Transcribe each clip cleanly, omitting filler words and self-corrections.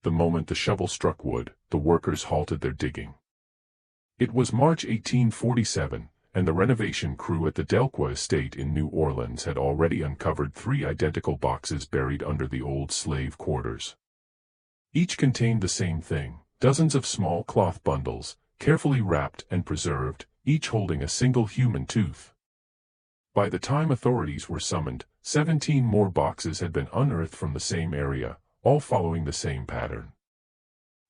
The moment the shovel struck wood, the workers halted their digging. It was March 1847, and the renovation crew at the Delqua estate in New Orleans had already uncovered 3 identical boxes buried under the old slave quarters. Each contained the same thing, dozens of small cloth bundles, carefully wrapped and preserved, each holding a single human tooth. By the time authorities were summoned, 17 more boxes had been unearthed from the same area, all following the same pattern.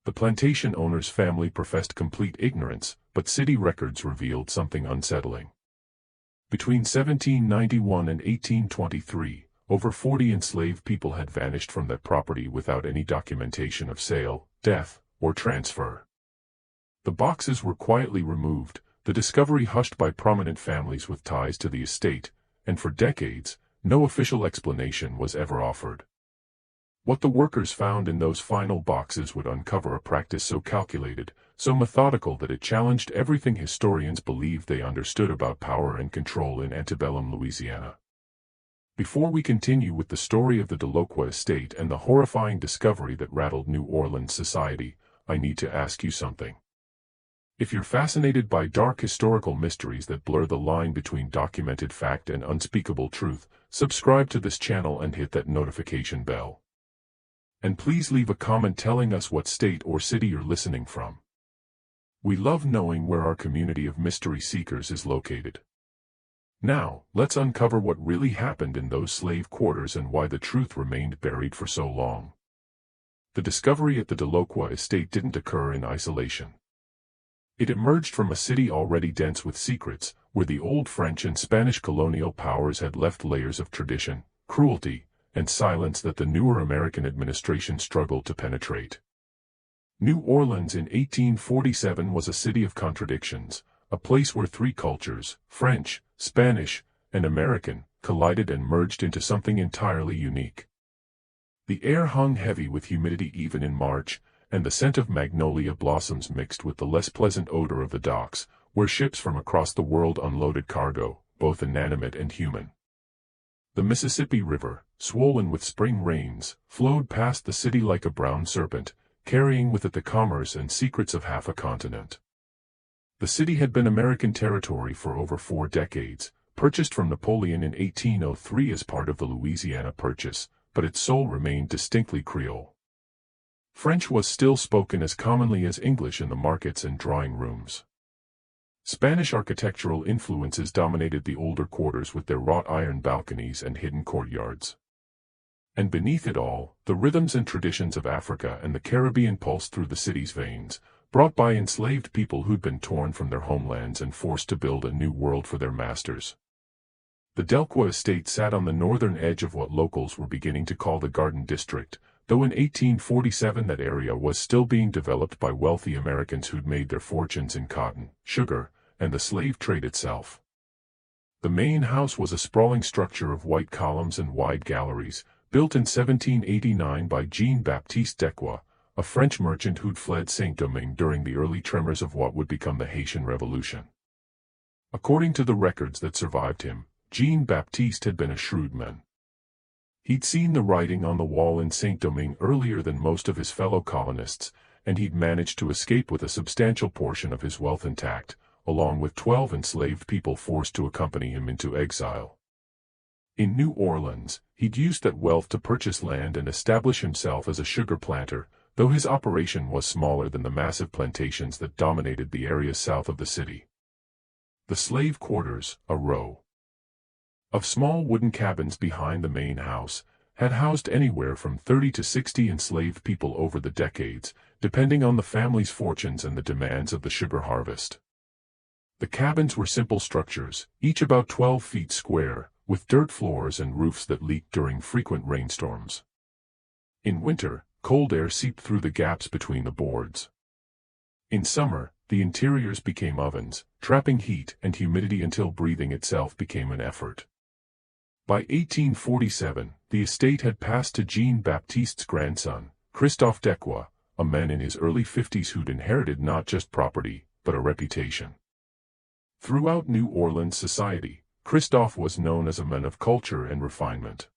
The plantation owner's family professed complete ignorance, but city records revealed something unsettling. Between 1791 and 1823, over 40 enslaved people had vanished from that property without any documentation of sale, death, or transfer. The boxes were quietly removed, the discovery hushed by prominent families with ties to the estate, and for decades, no official explanation was ever offered. What the workers found in those final boxes would uncover a practice so calculated, so methodical that it challenged everything historians believed they understood about power and control in antebellum Louisiana. Before we continue with the story of the Delqua estate and the horrifying discovery that rattled New Orleans society, I need to ask you something. If you're fascinated by dark historical mysteries that blur the line between documented fact and unspeakable truth, subscribe to this channel and hit that notification bell. And please leave a comment telling us what state or city you're listening from. We love knowing where our community of mystery seekers is located. Now, let's uncover what really happened in those slave quarters and why the truth remained buried for so long. The discovery at the Delqua estate didn't occur in isolation. It emerged from a city already dense with secrets, where the old French and Spanish colonial powers had left layers of tradition, cruelty, and silence that the newer American administration struggled to penetrate. New Orleans in 1847 was a city of contradictions, a place where 3 cultures, French, Spanish, and American, collided and merged into something entirely unique. The air hung heavy with humidity even in March, and the scent of magnolia blossoms mixed with the less pleasant odor of the docks, where ships from across the world unloaded cargo, both inanimate and human. The Mississippi River, swollen with spring rains, flowed past the city like a brown serpent, carrying with it the commerce and secrets of half a continent. The city had been American territory for over 4 decades, purchased from Napoleon in 1803 as part of the Louisiana Purchase, but its soul remained distinctly Creole. French was still spoken as commonly as English in the markets and drawing rooms. Spanish architectural influences dominated the older quarters with their wrought iron balconies and hidden courtyards. And beneath it all, the rhythms and traditions of Africa and the Caribbean pulsed through the city's veins, brought by enslaved people who'd been torn from their homelands and forced to build a new world for their masters. The Delqua estate sat on the northern edge of what locals were beginning to call the Garden District, though in 1847 that area was still being developed by wealthy Americans who'd made their fortunes in cotton, sugar, and the slave trade itself. The main house was a sprawling structure of white columns and wide galleries, built in 1789 by Jean-Baptiste Delqua, a French merchant who'd fled Saint-Domingue during the early tremors of what would become the Haitian Revolution. According to the records that survived him, Jean-Baptiste had been a shrewd man. He'd seen the writing on the wall in Saint-Domingue earlier than most of his fellow colonists, and he'd managed to escape with a substantial portion of his wealth intact, along with 12 enslaved people forced to accompany him into exile. In New Orleans, he'd used that wealth to purchase land and establish himself as a sugar planter, though his operation was smaller than the massive plantations that dominated the area south of the city. The slave quarters, a row of small wooden cabins behind the main house, had housed anywhere from 30 to 60 enslaved people over the decades, depending on the family's fortunes and the demands of the sugar harvest. The cabins were simple structures, each about 12 feet square, with dirt floors and roofs that leaked during frequent rainstorms. In winter, cold air seeped through the gaps between the boards. In summer, the interiors became ovens, trapping heat and humidity until breathing itself became an effort. By 1847, the estate had passed to Jean-Baptiste's grandson, Christophe Delqua, a man in his early 50s who'd inherited not just property, but a reputation. Throughout New Orleans society, Christophe was known as a man of culture and refinement.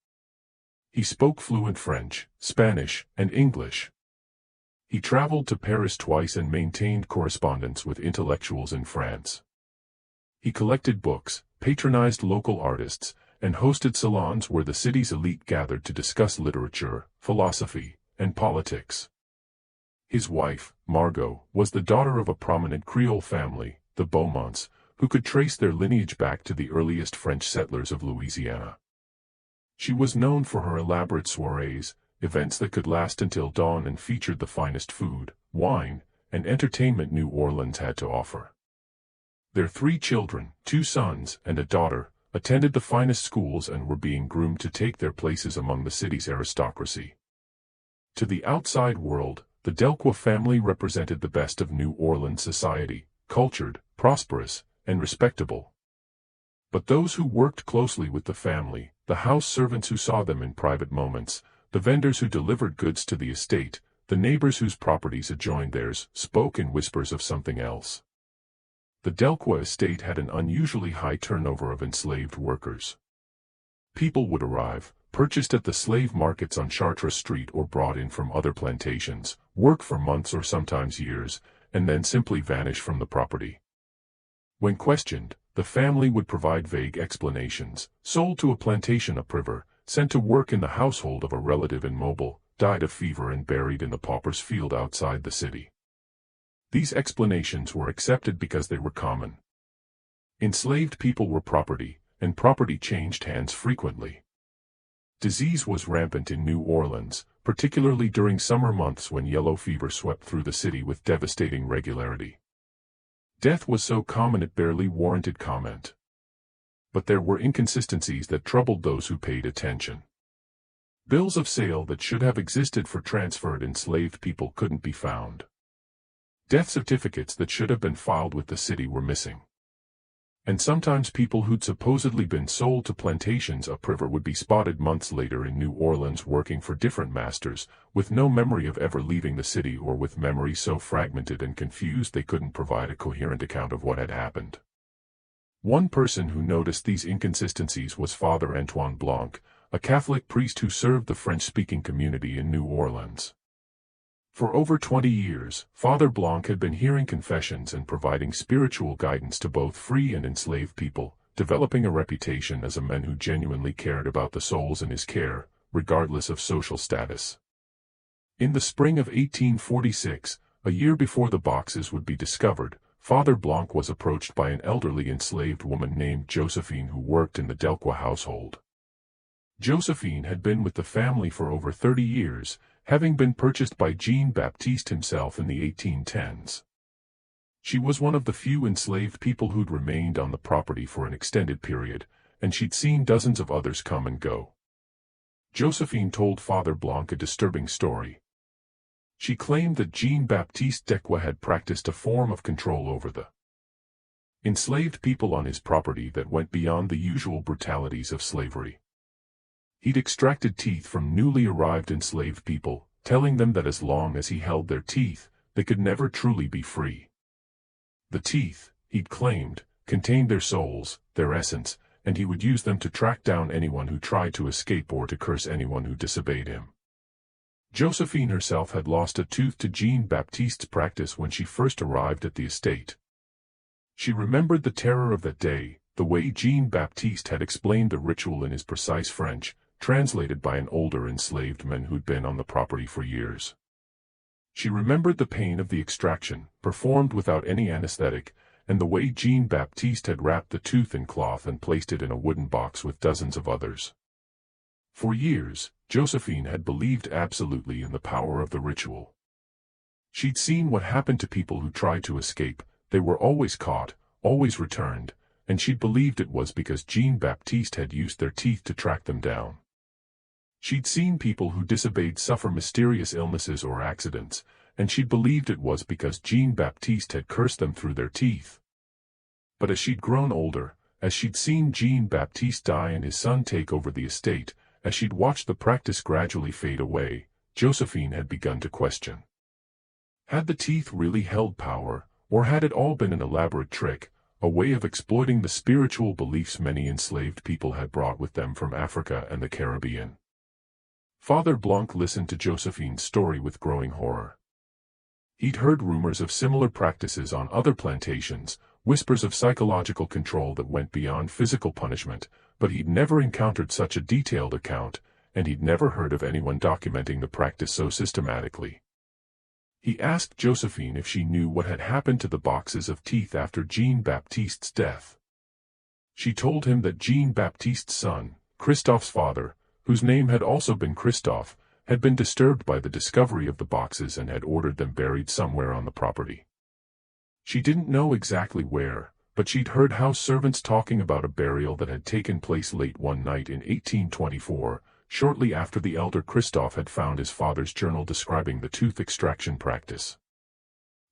He spoke fluent French, Spanish, and English. He traveled to Paris twice and maintained correspondence with intellectuals in France. He collected books, patronized local artists, and hosted salons where the city's elite gathered to discuss literature, philosophy, and politics. His wife, Margot, was the daughter of a prominent Creole family, the Beaumonts, who could trace their lineage back to the earliest French settlers of Louisiana. She was known for her elaborate soirees, events that could last until dawn and featured the finest food, wine, and entertainment New Orleans had to offer. Their 3 children, 2 sons and a daughter, attended the finest schools and were being groomed to take their places among the city's aristocracy. To the outside world, the Delqua family represented the best of New Orleans society, cultured, prosperous, and respectable. But those who worked closely with the family, the house servants who saw them in private moments, the vendors who delivered goods to the estate, the neighbors whose properties adjoined theirs, spoke in whispers of something else. The Delqua estate had an unusually high turnover of enslaved workers. People would arrive, purchased at the slave markets on Chartres Street or brought in from other plantations, work for months or sometimes years, and then simply vanish from the property. When questioned, the family would provide vague explanations: sold to a plantation upriver, sent to work in the household of a relative in Mobile, died of fever and buried in the pauper's field outside the city. These explanations were accepted because they were common. Enslaved people were property, and property changed hands frequently. Disease was rampant in New Orleans, particularly during summer months when yellow fever swept through the city with devastating regularity. Death was so common it barely warranted comment. But there were inconsistencies that troubled those who paid attention. Bills of sale that should have existed for transferred enslaved people couldn't be found. Death certificates that should have been filed with the city were missing. And sometimes people who'd supposedly been sold to plantations upriver would be spotted months later in New Orleans working for different masters, with no memory of ever leaving the city or with memory so fragmented and confused they couldn't provide a coherent account of what had happened. One person who noticed these inconsistencies was Father Antoine Blanc, a Catholic priest who served the French-speaking community in New Orleans. For over 20 years, Father Blanc had been hearing confessions and providing spiritual guidance to both free and enslaved people, developing a reputation as a man who genuinely cared about the souls in his care, regardless of social status. In the spring of 1846, a year before the boxes would be discovered, Father Blanc was approached by an elderly enslaved woman named Josephine who worked in the Delqua household. Josephine had been with the family for over 30 years, having been purchased by Jean-Baptiste himself in the 1810s. She was one of the few enslaved people who'd remained on the property for an extended period, and she'd seen dozens of others come and go. Josephine told Father Blanc a disturbing story. She claimed that Jean-Baptiste Delqua had practiced a form of control over the enslaved people on his property that went beyond the usual brutalities of slavery. He'd extracted teeth from newly arrived enslaved people, telling them that as long as he held their teeth, they could never truly be free. The teeth, he'd claimed, contained their souls, their essence, and he would use them to track down anyone who tried to escape or to curse anyone who disobeyed him. Josephine herself had lost a tooth to Jean-Baptiste's practice when she first arrived at the estate. She remembered the terror of that day, the way Jean-Baptiste had explained the ritual in his precise French, translated by an older enslaved man who'd been on the property for years. She remembered the pain of the extraction, performed without any anesthetic, and the way Jean-Baptiste had wrapped the tooth in cloth and placed it in a wooden box with dozens of others. For years, Josephine had believed absolutely in the power of the ritual. She'd seen what happened to people who tried to escape. They were always caught, always returned, and she'd believed it was because Jean-Baptiste had used their teeth to track them down. She'd seen people who disobeyed suffer mysterious illnesses or accidents, and she'd believed it was because Jean-Baptiste had cursed them through their teeth. But as she'd grown older, as she'd seen Jean-Baptiste die and his son take over the estate, as she'd watched the practice gradually fade away, Josephine had begun to question. Had the teeth really held power, or had it all been an elaborate trick, a way of exploiting the spiritual beliefs many enslaved people had brought with them from Africa and the Caribbean? Father Blanc listened to Josephine's story with growing horror. He'd heard rumors of similar practices on other plantations, whispers of psychological control that went beyond physical punishment, but he'd never encountered such a detailed account, and he'd never heard of anyone documenting the practice so systematically. He asked Josephine if she knew what had happened to the boxes of teeth after Jean-Baptiste's death. She told him that Jean-Baptiste's son, Christophe's father, whose name had also been Christophe, had been disturbed by the discovery of the boxes and had ordered them buried somewhere on the property. She didn't know exactly where, but she'd heard house servants talking about a burial that had taken place late one night in 1824, shortly after the elder Christophe had found his father's journal describing the tooth extraction practice.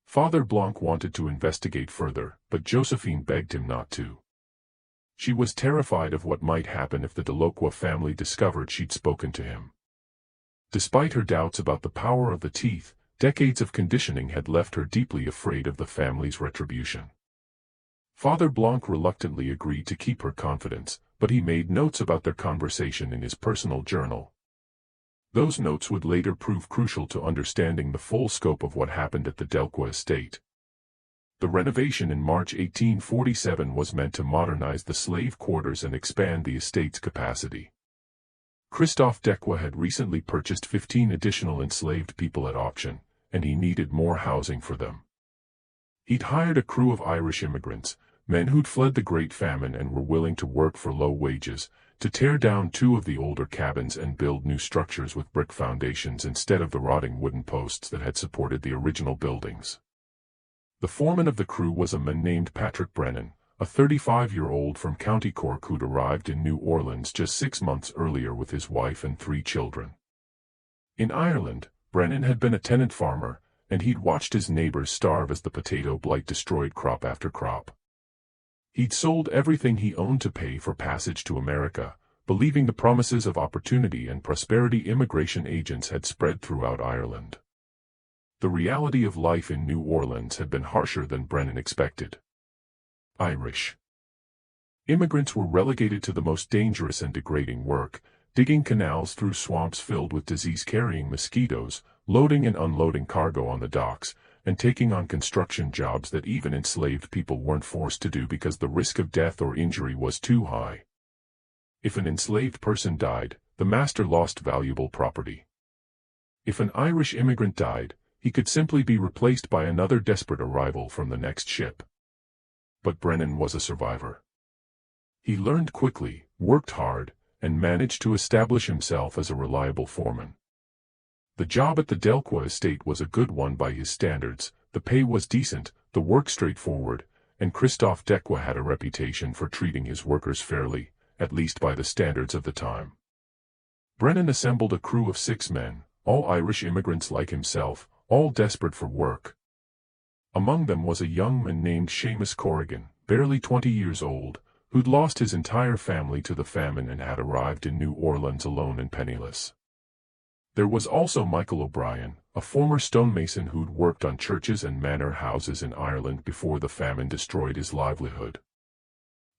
Father Blanc wanted to investigate further, but Josephine begged him not to. She was terrified of what might happen if the Delacroix family discovered she'd spoken to him. Despite her doubts about the power of the teeth, decades of conditioning had left her deeply afraid of the family's retribution. Father Blanc reluctantly agreed to keep her confidence, but he made notes about their conversation in his personal journal. Those notes would later prove crucial to understanding the full scope of what happened at the Delacroix estate. The renovation in March 1847 was meant to modernize the slave quarters and expand the estate's capacity. Christophe Delacroix had recently purchased 15 additional enslaved people at auction, and he needed more housing for them. He'd hired a crew of Irish immigrants, men who'd fled the Great Famine and were willing to work for low wages, to tear down 2 of the older cabins and build new structures with brick foundations instead of the rotting wooden posts that had supported the original buildings. The foreman of the crew was a man named Patrick Brennan, a 35-year-old from County Cork who'd arrived in New Orleans just 6 months earlier with his wife and 3 children. In Ireland, Brennan had been a tenant farmer, and he'd watched his neighbors starve as the potato blight destroyed crop after crop. He'd sold everything he owned to pay for passage to America, believing the promises of opportunity and prosperity immigration agents had spread throughout Ireland. The reality of life in New Orleans had been harsher than Brennan expected. Irish immigrants were relegated to the most dangerous and degrading work, digging canals through swamps filled with disease-carrying mosquitoes, loading and unloading cargo on the docks, and taking on construction jobs that even enslaved people weren't forced to do because the risk of death or injury was too high. If an enslaved person died, the master lost valuable property. If an Irish immigrant died, he could simply be replaced by another desperate arrival from the next ship. But Brennan was a survivor. He learned quickly, worked hard, and managed to establish himself as a reliable foreman. The job at the Delacroix estate was a good one by his standards, the pay was decent, the work straightforward, and Christophe Delacroix had a reputation for treating his workers fairly, at least by the standards of the time. Brennan assembled a crew of 6 men, all Irish immigrants like himself, all desperate for work. Among them was a young man named Seamus Corrigan, barely 20 years old, who'd lost his entire family to the famine and had arrived in New Orleans alone and penniless. There was also Michael O'Brien, a former stonemason who'd worked on churches and manor houses in Ireland before the famine destroyed his livelihood.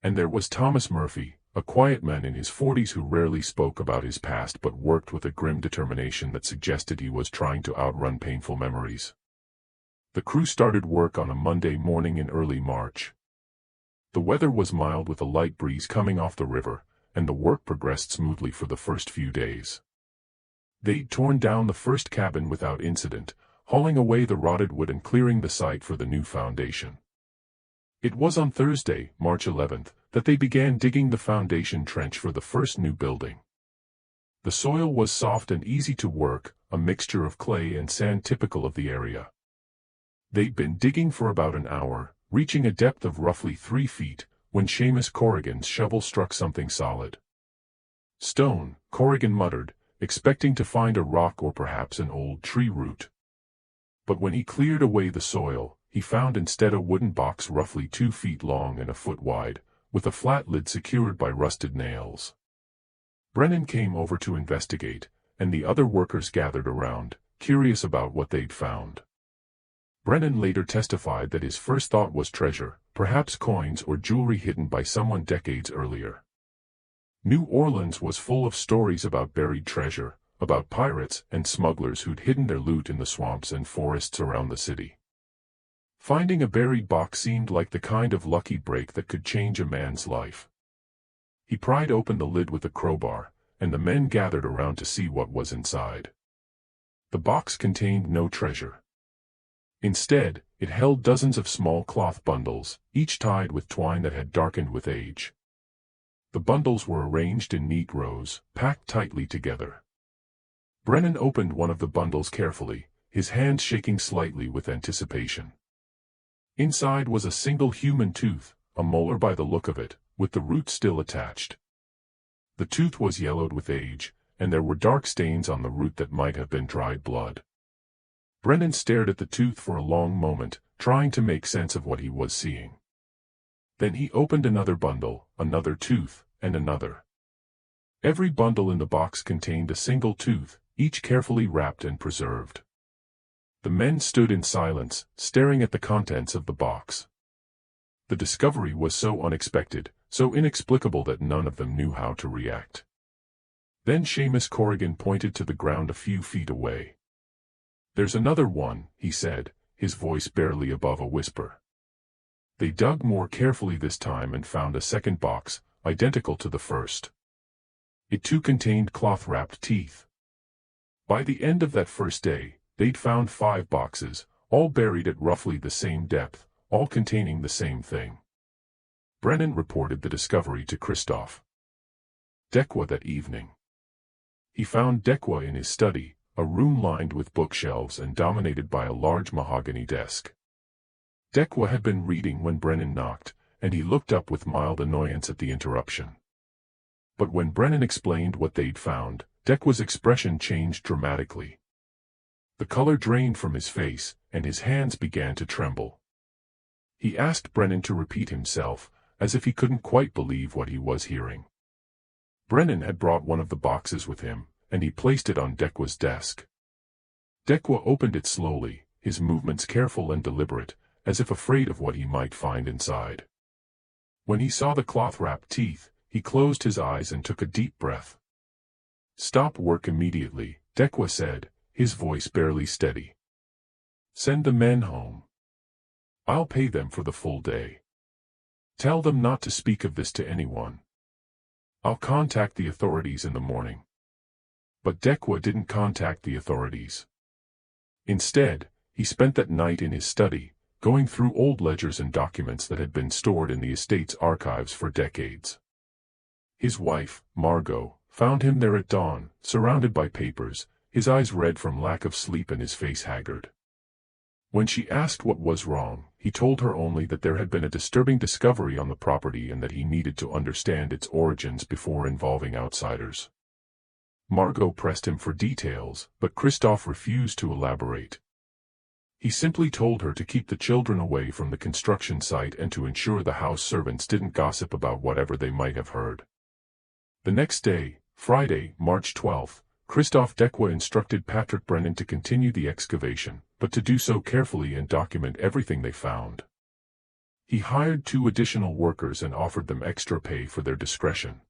And there was Thomas Murphy, a quiet man in his 40s who rarely spoke about his past but worked with a grim determination that suggested he was trying to outrun painful memories. The crew started work on a Monday morning in early March. The weather was mild with a light breeze coming off the river, and the work progressed smoothly for the first few days. They'd torn down the first cabin without incident, hauling away the rotted wood and clearing the site for the new foundation. It was on Thursday, March 11th, that they began digging the foundation trench for the first new building. The soil was soft and easy to work, a mixture of clay and sand typical of the area. They'd been digging for about an hour, reaching a depth of roughly 3 feet, when Seamus Corrigan's shovel struck something solid. "Stone," Corrigan muttered, expecting to find a rock or perhaps an old tree root. But when he cleared away the soil, he found instead a wooden box roughly 2 feet long and a foot wide, with a flat lid secured by rusted nails. Brennan came over to investigate, and the other workers gathered around, curious about what they'd found. Brennan later testified that his first thought was treasure, perhaps coins or jewelry hidden by someone decades earlier. New Orleans was full of stories about buried treasure, about pirates and smugglers who'd hidden their loot in the swamps and forests around the city. Finding a buried box seemed like the kind of lucky break that could change a man's life. He pried open the lid with a crowbar, and the men gathered around to see what was inside. The box contained no treasure. Instead, it held dozens of small cloth bundles, each tied with twine that had darkened with age. The bundles were arranged in neat rows, packed tightly together. Brennan opened one of the bundles carefully, his hands shaking slightly with anticipation. Inside was a single human tooth, a molar by the look of it, with the root still attached. The tooth was yellowed with age, and there were dark stains on the root that might have been dried blood. Brennan stared at the tooth for a long moment, trying to make sense of what he was seeing. Then he opened another bundle, another tooth, and another. Every bundle in the box contained a single tooth, each carefully wrapped and preserved. The men stood in silence, staring at the contents of the box. The discovery was so unexpected, so inexplicable that none of them knew how to react. Then Seamus Corrigan pointed to the ground a few feet away. "There's another one," he said, his voice barely above a whisper. They dug more carefully this time and found a second box, identical to the first. It too contained cloth-wrapped teeth. By the end of that first day, they'd found 5 boxes, all buried at roughly the same depth, all containing the same thing. Brennan reported the discovery to Christophe Dequa that evening. He found Dequa in his study, a room lined with bookshelves and dominated by a large mahogany desk. Dequa had been reading when Brennan knocked, and he looked up with mild annoyance at the interruption. But when Brennan explained what they'd found, Dequa's expression changed dramatically. The color drained from his face, and his hands began to tremble. He asked Brennan to repeat himself, as if he couldn't quite believe what he was hearing. Brennan had brought one of the boxes with him, and he placed it on Dequa's desk. Dequa opened it slowly, his movements careful and deliberate, as if afraid of what he might find inside. When he saw the cloth-wrapped teeth, he closed his eyes and took a deep breath. "Stop work immediately," Dequa said, his voice barely steady. "Send the men home. I'll pay them for the full day. Tell them not to speak of this to anyone. I'll contact the authorities in the morning." But Dequa didn't contact the authorities. Instead, he spent that night in his study, going through old ledgers and documents that had been stored in the estate's archives for decades. His wife, Margot, found him there at dawn, surrounded by papers, his eyes red from lack of sleep and his face haggard. When she asked what was wrong, he told her only that there had been a disturbing discovery on the property and that he needed to understand its origins before involving outsiders. Margot pressed him for details, but Christophe refused to elaborate. He simply told her to keep the children away from the construction site and to ensure the house servants didn't gossip about whatever they might have heard. The next day, Friday, March 12th, Christophe Dequa instructed Patrick Brennan to continue the excavation, but to do so carefully and document everything they found. He hired 2 additional workers and offered them extra pay for their discretion.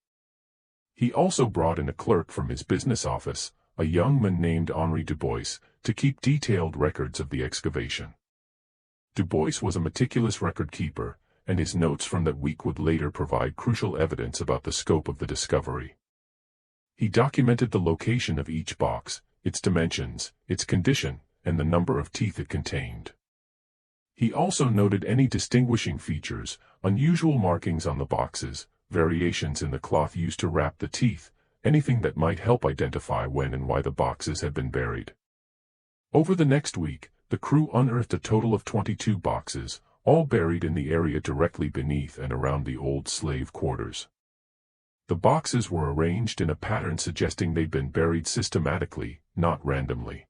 He also brought in a clerk from his business office, a young man named Henri Dubois, to keep detailed records of the excavation. Dubois was a meticulous record keeper, and his notes from that week would later provide crucial evidence about the scope of the discovery. He documented the location of each box, its dimensions, its condition, and the number of teeth it contained. He also noted any distinguishing features, unusual markings on the boxes, variations in the cloth used to wrap the teeth, anything that might help identify when and why the boxes had been buried. Over the next week, the crew unearthed a total of 22 boxes, all buried in the area directly beneath and around the old slave quarters. The boxes were arranged in a pattern suggesting they'd been buried systematically, not randomly.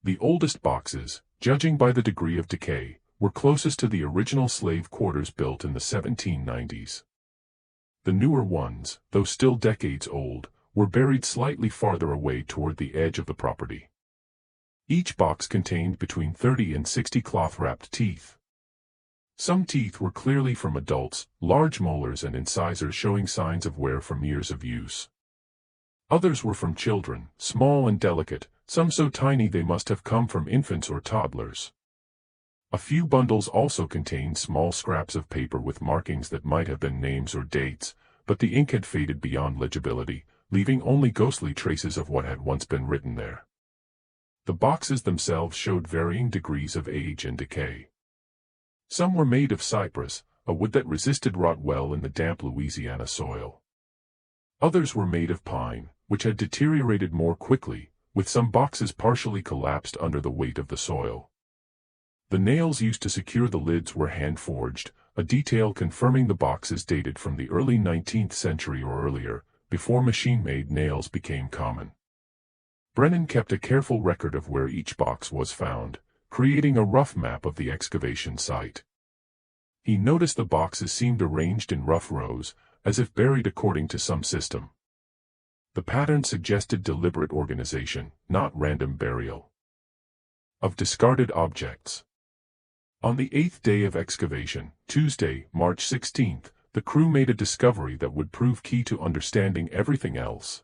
The oldest boxes, judging by the degree of decay, were closest to the original slave quarters built in the 1790s. The newer ones, though still decades old, were buried slightly farther away toward the edge of the property. Each box contained between 30 and 60 cloth-wrapped teeth. Some teeth were clearly from adults, large molars and incisors showing signs of wear from years of use. Others were from children, small and delicate, some so tiny they must have come from infants or toddlers. A few bundles also contained small scraps of paper with markings that might have been names or dates, but the ink had faded beyond legibility, leaving only ghostly traces of what had once been written there. The boxes themselves showed varying degrees of age and decay. Some were made of cypress, a wood that resisted rot well in the damp Louisiana soil. Others were made of pine, which had deteriorated more quickly, with some boxes partially collapsed under the weight of the soil. The nails used to secure the lids were hand-forged, a detail confirming the boxes dated from the early 19th century or earlier, before machine-made nails became common. Brennan kept a careful record of where each box was found, creating a rough map of the excavation site. He noticed the boxes seemed arranged in rough rows, as if buried according to some system. The pattern suggested deliberate organization, not random burial. Of discarded objects. On the 8th day of excavation, Tuesday, March 16th, the crew made a discovery that would prove key to understanding everything else.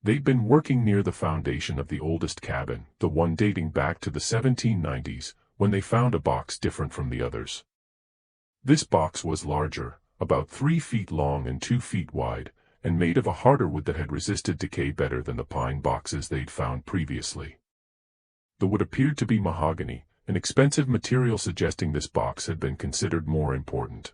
They'd been working near the foundation of the oldest cabin, the one dating back to the 1790s, when they found a box different from the others. This box was larger, about 3 feet long and 2 feet wide, and made of a harder wood that had resisted decay better than the pine boxes they'd found previously. The wood appeared to be mahogany, an expensive material suggesting this box had been considered more important.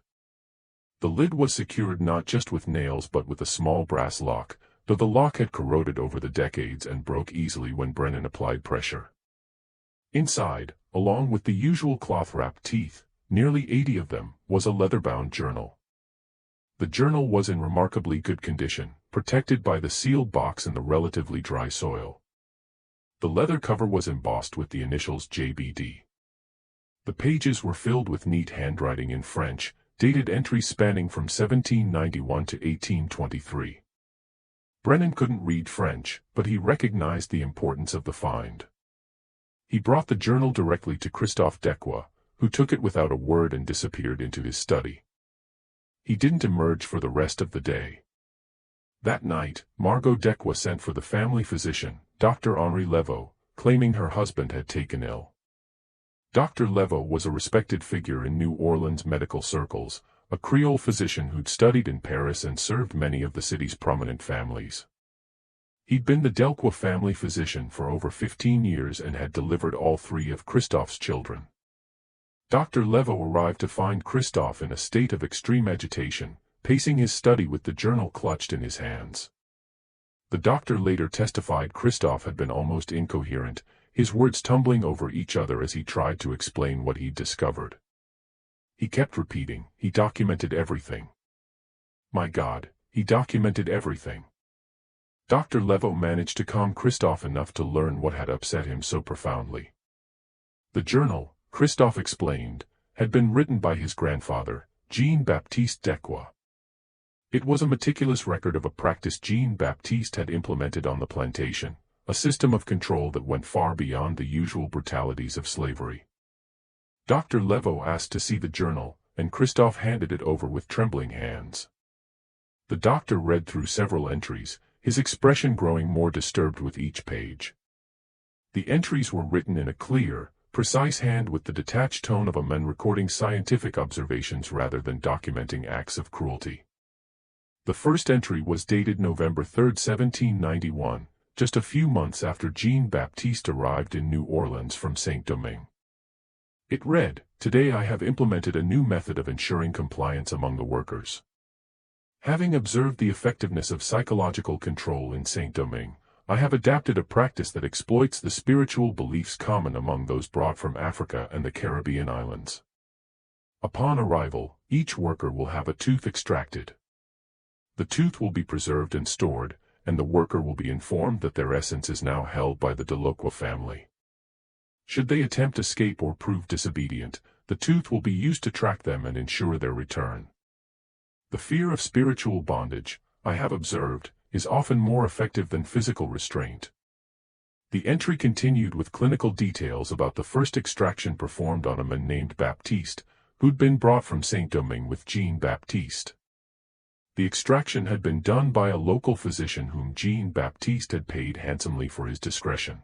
The lid was secured not just with nails but with a small brass lock, though the lock had corroded over the decades and broke easily when Brennan applied pressure. Inside, along with the usual cloth-wrapped teeth, nearly 80 of them, was a leather-bound journal. The journal was in remarkably good condition, protected by the sealed box in the relatively dry soil. The leather cover was embossed with the initials JBD. The pages were filled with neat handwriting in French, dated entries spanning from 1791 to 1823. Brennan couldn't read French, but he recognized the importance of the find. He brought the journal directly to Christophe Dequa, who took it without a word and disappeared into his study. He didn't emerge for the rest of the day. That night, Margot Dequa sent for the family physician, Dr. Henri Leveau, claiming her husband had taken ill. Dr. Leveau was a respected figure in New Orleans medical circles, a Creole physician who'd studied in Paris and served many of the city's prominent families. He'd been the Delqua family physician for over 15 years and had delivered all 3 of Christophe's children. Dr. Leveau arrived to find Christophe in a state of extreme agitation, pacing his study with the journal clutched in his hands. The doctor later testified Christophe had been almost incoherent, his words tumbling over each other as he tried to explain what he'd discovered. He kept repeating, "He documented everything. My God, he documented everything." Dr. Leveau managed to calm Christophe enough to learn what had upset him so profoundly. The journal, Christophe explained, had been written by his grandfather, Jean-Baptiste Dequa. It was a meticulous record of a practice Jean-Baptiste had implemented on the plantation, a system of control that went far beyond the usual brutalities of slavery. Dr. Leveau asked to see the journal, and Christophe handed it over with trembling hands. The doctor read through several entries, his expression growing more disturbed with each page. The entries were written in a clear, precise hand with the detached tone of a man recording scientific observations rather than documenting acts of cruelty. The first entry was dated November 3, 1791, just a few months after Jean-Baptiste arrived in New Orleans from Saint-Domingue. It read, "Today I have implemented a new method of ensuring compliance among the workers. Having observed the effectiveness of psychological control in Saint-Domingue, I have adapted a practice that exploits the spiritual beliefs common among those brought from Africa and the Caribbean islands. Upon arrival, each worker will have a tooth extracted. The tooth will be preserved and stored, and the worker will be informed that their essence is now held by the Delacroix family. Should they attempt escape or prove disobedient, the tooth will be used to track them and ensure their return. The fear of spiritual bondage, I have observed, is often more effective than physical restraint." The entry continued with clinical details about the first extraction performed on a man named Baptiste, who'd been brought from Saint-Domingue with Jean-Baptiste. The extraction had been done by a local physician whom Jean-Baptiste had paid handsomely for his discretion.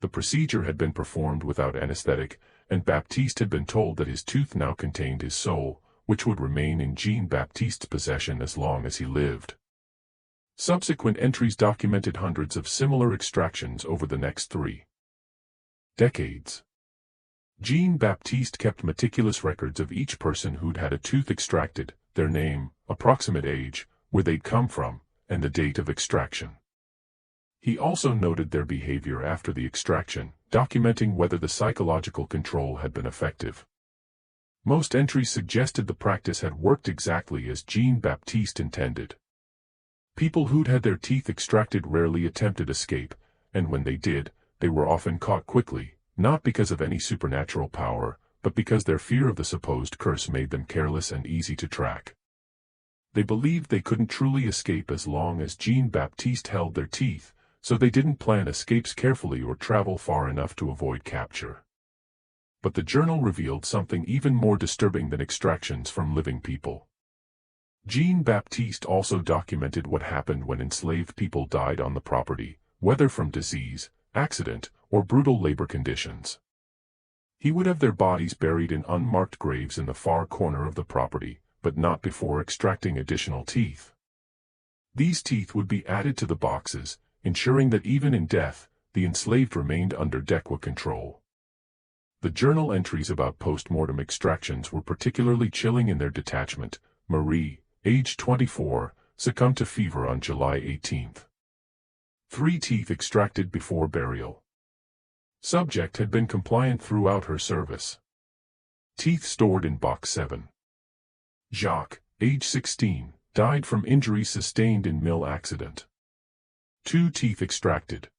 The procedure had been performed without anesthetic, and Baptiste had been told that his tooth now contained his soul, which would remain in Jean-Baptiste's possession as long as he lived. Subsequent entries documented hundreds of similar extractions over the next 3 decades. Jean-Baptiste kept meticulous records of each person who'd had a tooth extracted, their name, approximate age, where they'd come from, and the date of extraction. He also noted their behavior after the extraction, documenting whether the psychological control had been effective. Most entries suggested the practice had worked exactly as Jean-Baptiste intended. People who'd had their teeth extracted rarely attempted escape, and when they did, they were often caught quickly, not because of any supernatural power, but because their fear of the supposed curse made them careless and easy to track. They believed they couldn't truly escape as long as Jean-Baptiste held their teeth, so they didn't plan escapes carefully or travel far enough to avoid capture. But the journal revealed something even more disturbing than extractions from living people. Jean-Baptiste also documented what happened when enslaved people died on the property, whether from disease, accident, or brutal labor conditions. He would have their bodies buried in unmarked graves in the far corner of the property, but not before extracting additional teeth. These teeth would be added to the boxes, ensuring that even in death, the enslaved remained under Dequa control. The journal entries about post-mortem extractions were particularly chilling in their detachment. Marie, age 24, succumbed to fever on July 18. 3 teeth extracted before burial. Subject had been compliant throughout her service. Teeth stored in box 7. Jacques, age 16, died from injuries sustained in mill accident. 2 teeth extracted.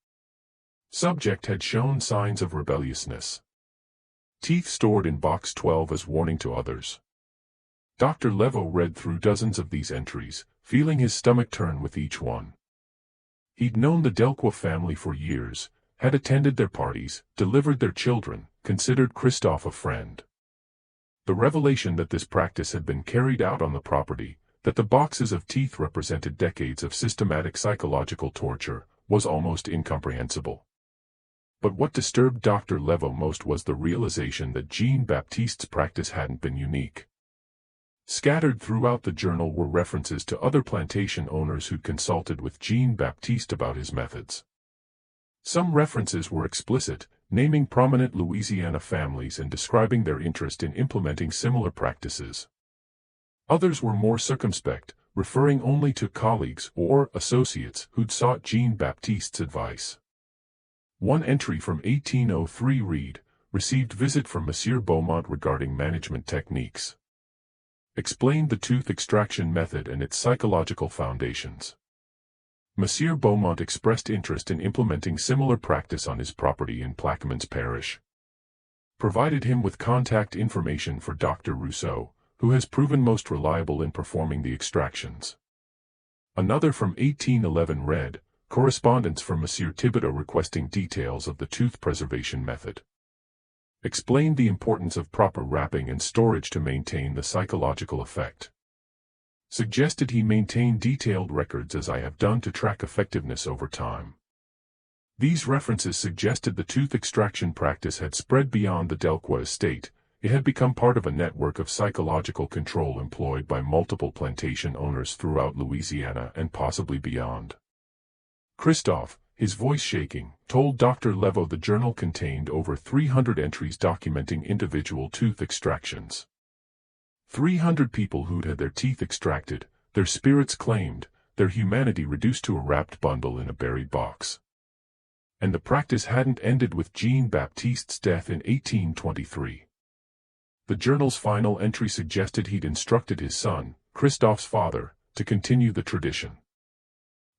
Subject had shown signs of rebelliousness. Teeth stored in box 12 as warning to others. Dr. Levo read through dozens of these entries, feeling his stomach turn with each one. He'd known the Delqua family for years, had attended their parties, delivered their children, considered Christophe a friend. The revelation that this practice had been carried out on the property, that the boxes of teeth represented decades of systematic psychological torture, was almost incomprehensible. But what disturbed Dr. Levo most was the realization that Jean-Baptiste's practice hadn't been unique. Scattered throughout the journal were references to other plantation owners who'd consulted with Jean-Baptiste about his methods. Some references were explicit, naming prominent Louisiana families and describing their interest in implementing similar practices. Others were more circumspect, referring only to colleagues or associates who'd sought Jean-Baptiste's advice. One entry from 1803 read, "Received visit from Monsieur Beaumont regarding management techniques." Explained the tooth extraction method and its psychological foundations. Monsieur Beaumont expressed interest in implementing similar practice on his property in Plaquemines Parish. Provided him with contact information for Dr. Rousseau, who has proven most reliable in performing the extractions. Another from 1811 read, "Correspondence from Monsieur Thibodeau requesting details of the tooth preservation method." Explained the importance of proper wrapping and storage to maintain the psychological effect. Suggested he maintain detailed records as I have done to track effectiveness over time. These references suggested the tooth extraction practice had spread beyond the Delqua estate. It had become part of a network of psychological control employed by multiple plantation owners throughout Louisiana and possibly beyond. Christophe, his voice shaking, told Dr. Levo the journal contained over 300 entries documenting individual tooth extractions. 300 people who'd had their teeth extracted, their spirits claimed, their humanity reduced to a wrapped bundle in a buried box. And the practice hadn't ended with Jean-Baptiste's death in 1823. The journal's final entry suggested he'd instructed his son, Christophe's father, to continue the tradition.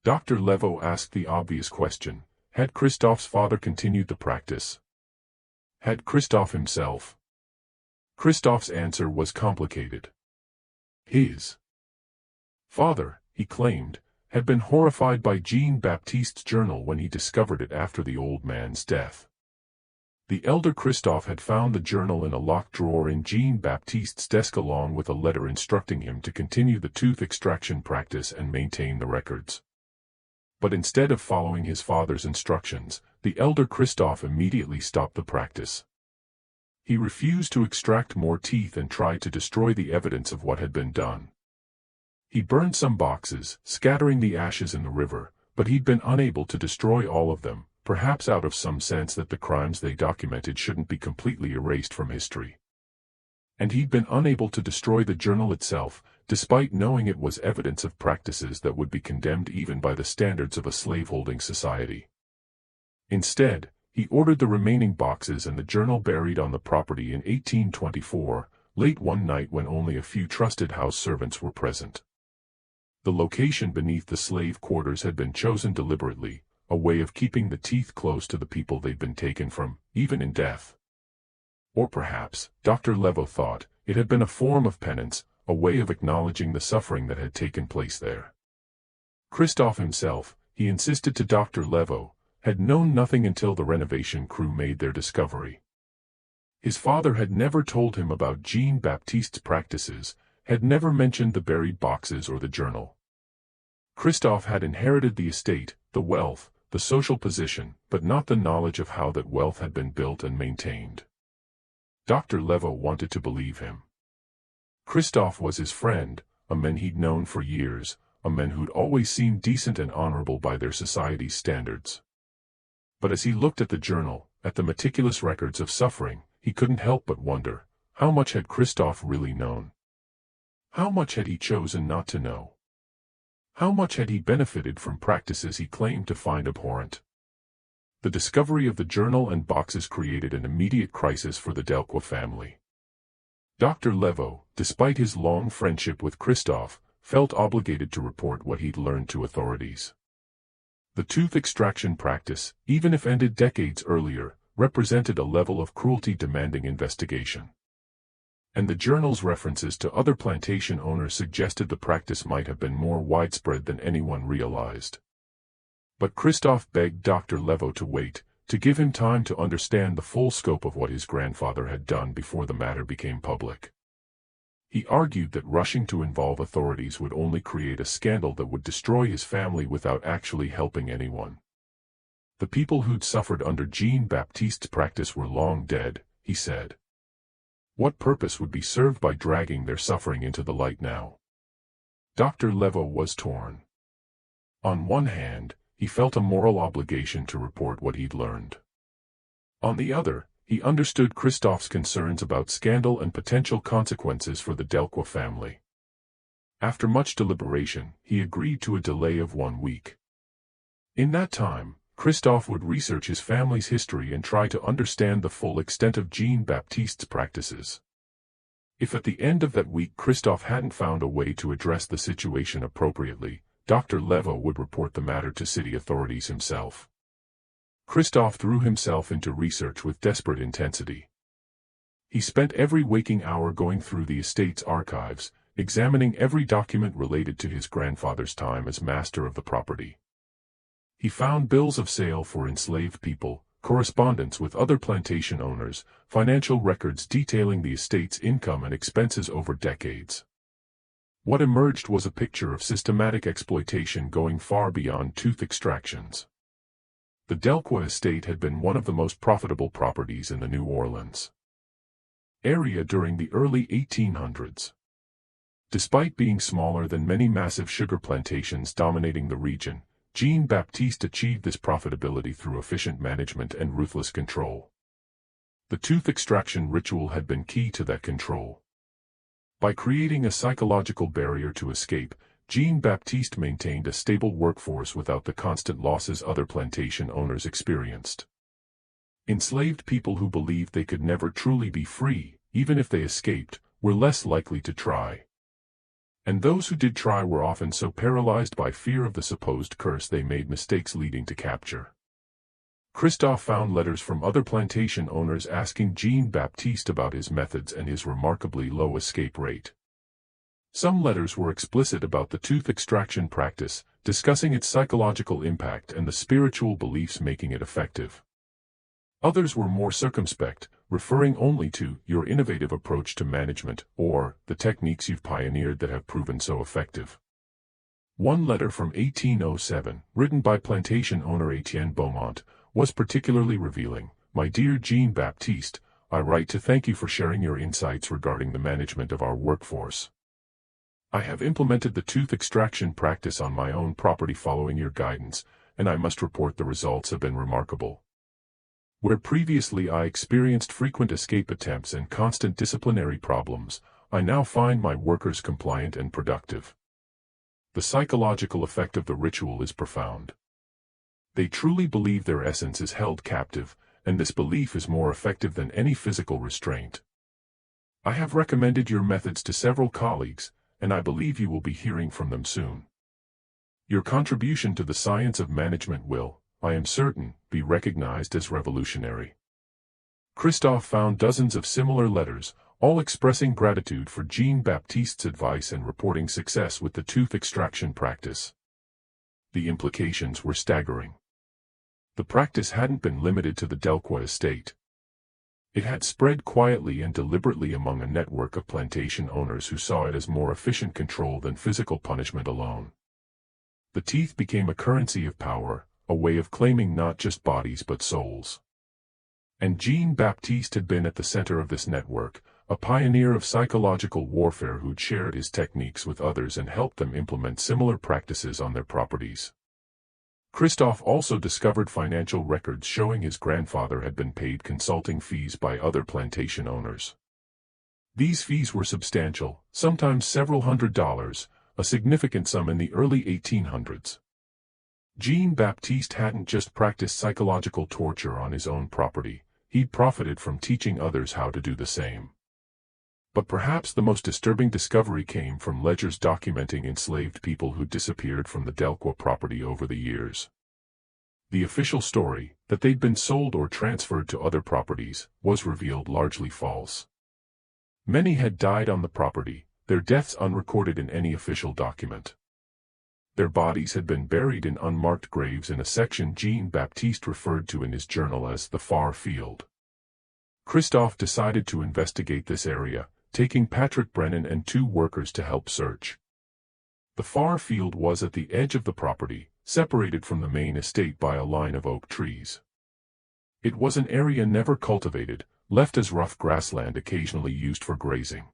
Dr. Levo asked the obvious question, had Christophe's father continued the practice? Had Christophe himself? Christophe's answer was complicated. His father, he claimed, had been horrified by Jean-Baptiste's journal when he discovered it after the old man's death. The elder Christophe had found the journal in a locked drawer in Jean-Baptiste's desk along with a letter instructing him to continue the tooth extraction practice and maintain the records. But instead of following his father's instructions, the elder Christophe immediately stopped the practice. He refused to extract more teeth and tried to destroy the evidence of what had been done. He burned some boxes, scattering the ashes in the river, but he'd been unable to destroy all of them, perhaps out of some sense that the crimes they documented shouldn't be completely erased from history. And he'd been unable to destroy the journal itself, despite knowing it was evidence of practices that would be condemned even by the standards of a slaveholding society. Instead, he ordered the remaining boxes and the journal buried on the property in 1824, late one night when only a few trusted house servants were present. The location beneath the slave quarters had been chosen deliberately, a way of keeping the teeth close to the people they'd been taken from, even in death. Or perhaps, Dr. Leveau thought, it had been a form of penance, a way of acknowledging the suffering that had taken place there. Christophe himself, he insisted to Dr. Leveau, had known nothing until the renovation crew made their discovery. His father had never told him about Jean-Baptiste's practices, had never mentioned the buried boxes or the journal. Christophe had inherited the estate, the wealth, the social position, but not the knowledge of how that wealth had been built and maintained. Dr. Leveau wanted to believe him. Christophe was his friend, a man he'd known for years, a man who'd always seemed decent and honorable by their society's standards. But as he looked at the journal, at the meticulous records of suffering, he couldn't help but wonder, how much had Christophe really known? How much had he chosen not to know? How much had he benefited from practices he claimed to find abhorrent? The discovery of the journal and boxes created an immediate crisis for the Delacroix family. Dr. Leveau, despite his long friendship with Christophe, felt obligated to report what he'd learned to authorities. The tooth extraction practice, even if ended decades earlier, represented a level of cruelty demanding investigation. And the journal's references to other plantation owners suggested the practice might have been more widespread than anyone realized. But Christophe begged Dr. Leveau to wait, to give him time to understand the full scope of what his grandfather had done before the matter became public. He argued that rushing to involve authorities would only create a scandal that would destroy his family without actually helping anyone. The people who'd suffered under Jean-Baptiste's practice were long dead, he said. What purpose would be served by dragging their suffering into the light now? Dr. Leveau was torn. On one hand, he felt a moral obligation to report what he'd learned. On the other, he understood Christophe's concerns about scandal and potential consequences for the Delacroix family. After much deliberation, he agreed to a delay of 1 week. In that time, Christophe would research his family's history and try to understand the full extent of Jean-Baptiste's practices. If at the end of that week Christophe hadn't found a way to address the situation appropriately, Dr. Leveau would report the matter to city authorities himself. Christophe threw himself into research with desperate intensity. He spent every waking hour going through the estate's archives, examining every document related to his grandfather's time as master of the property. He found bills of sale for enslaved people, correspondence with other plantation owners, financial records detailing the estate's income and expenses over decades. What emerged was a picture of systematic exploitation going far beyond tooth extractions. The Delacroix estate had been one of the most profitable properties in the New Orleans area during the early 1800s. Despite being smaller than many massive sugar plantations dominating the region, Jean-Baptiste achieved this profitability through efficient management and ruthless control. The tooth extraction ritual had been key to that control. By creating a psychological barrier to escape, Jean-Baptiste maintained a stable workforce without the constant losses other plantation owners experienced. Enslaved people who believed they could never truly be free, even if they escaped, were less likely to try. And those who did try were often so paralyzed by fear of the supposed curse they made mistakes leading to capture. Christophe found letters from other plantation owners asking Jean-Baptiste about his methods and his remarkably low escape rate. Some letters were explicit about the tooth extraction practice, discussing its psychological impact and the spiritual beliefs making it effective. Others were more circumspect, referring only to your innovative approach to management or the techniques you've pioneered that have proven so effective. One letter from 1807, written by plantation owner Etienne Beaumont, was particularly revealing. My dear Jean-Baptiste, I write to thank you for sharing your insights regarding the management of our workforce. I have implemented the tooth extraction practice on my own property following your guidance, and I must report the results have been remarkable. Where previously I experienced frequent escape attempts and constant disciplinary problems, I now find my workers compliant and productive. The psychological effect of the ritual is profound. They truly believe their essence is held captive, and this belief is more effective than any physical restraint. I have recommended your methods to several colleagues, and I believe you will be hearing from them soon. Your contribution to the science of management will, I am certain, be recognized as revolutionary. Christophe found dozens of similar letters, all expressing gratitude for Jean-Baptiste's advice and reporting success with the tooth extraction practice. The implications were staggering. The practice hadn't been limited to the Delqua estate. It had spread quietly and deliberately among a network of plantation owners who saw it as more efficient control than physical punishment alone. The teeth became a currency of power, a way of claiming not just bodies but souls. And Jean-Baptiste had been at the center of this network, a pioneer of psychological warfare who'd shared his techniques with others and helped them implement similar practices on their properties. Christophe also discovered financial records showing his grandfather had been paid consulting fees by other plantation owners. These fees were substantial, sometimes several $100s, a significant sum in the early 1800s. Jean-Baptiste hadn't just practiced psychological torture on his own property, he'd profited from teaching others how to do the same. But perhaps the most disturbing discovery came from ledgers documenting enslaved people who disappeared from the Delqua property over the years. The official story, that they'd been sold or transferred to other properties, was revealed largely false. Many had died on the property, their deaths unrecorded in any official document. Their bodies had been buried in unmarked graves in a section Jean-Baptiste referred to in his journal as the Far Field. Christophe decided to investigate this area, taking Patrick Brennan and 2 workers to help search. The Far Field was at the edge of the property, separated from the main estate by a line of oak trees. It was an area never cultivated, left as rough grassland occasionally used for grazing.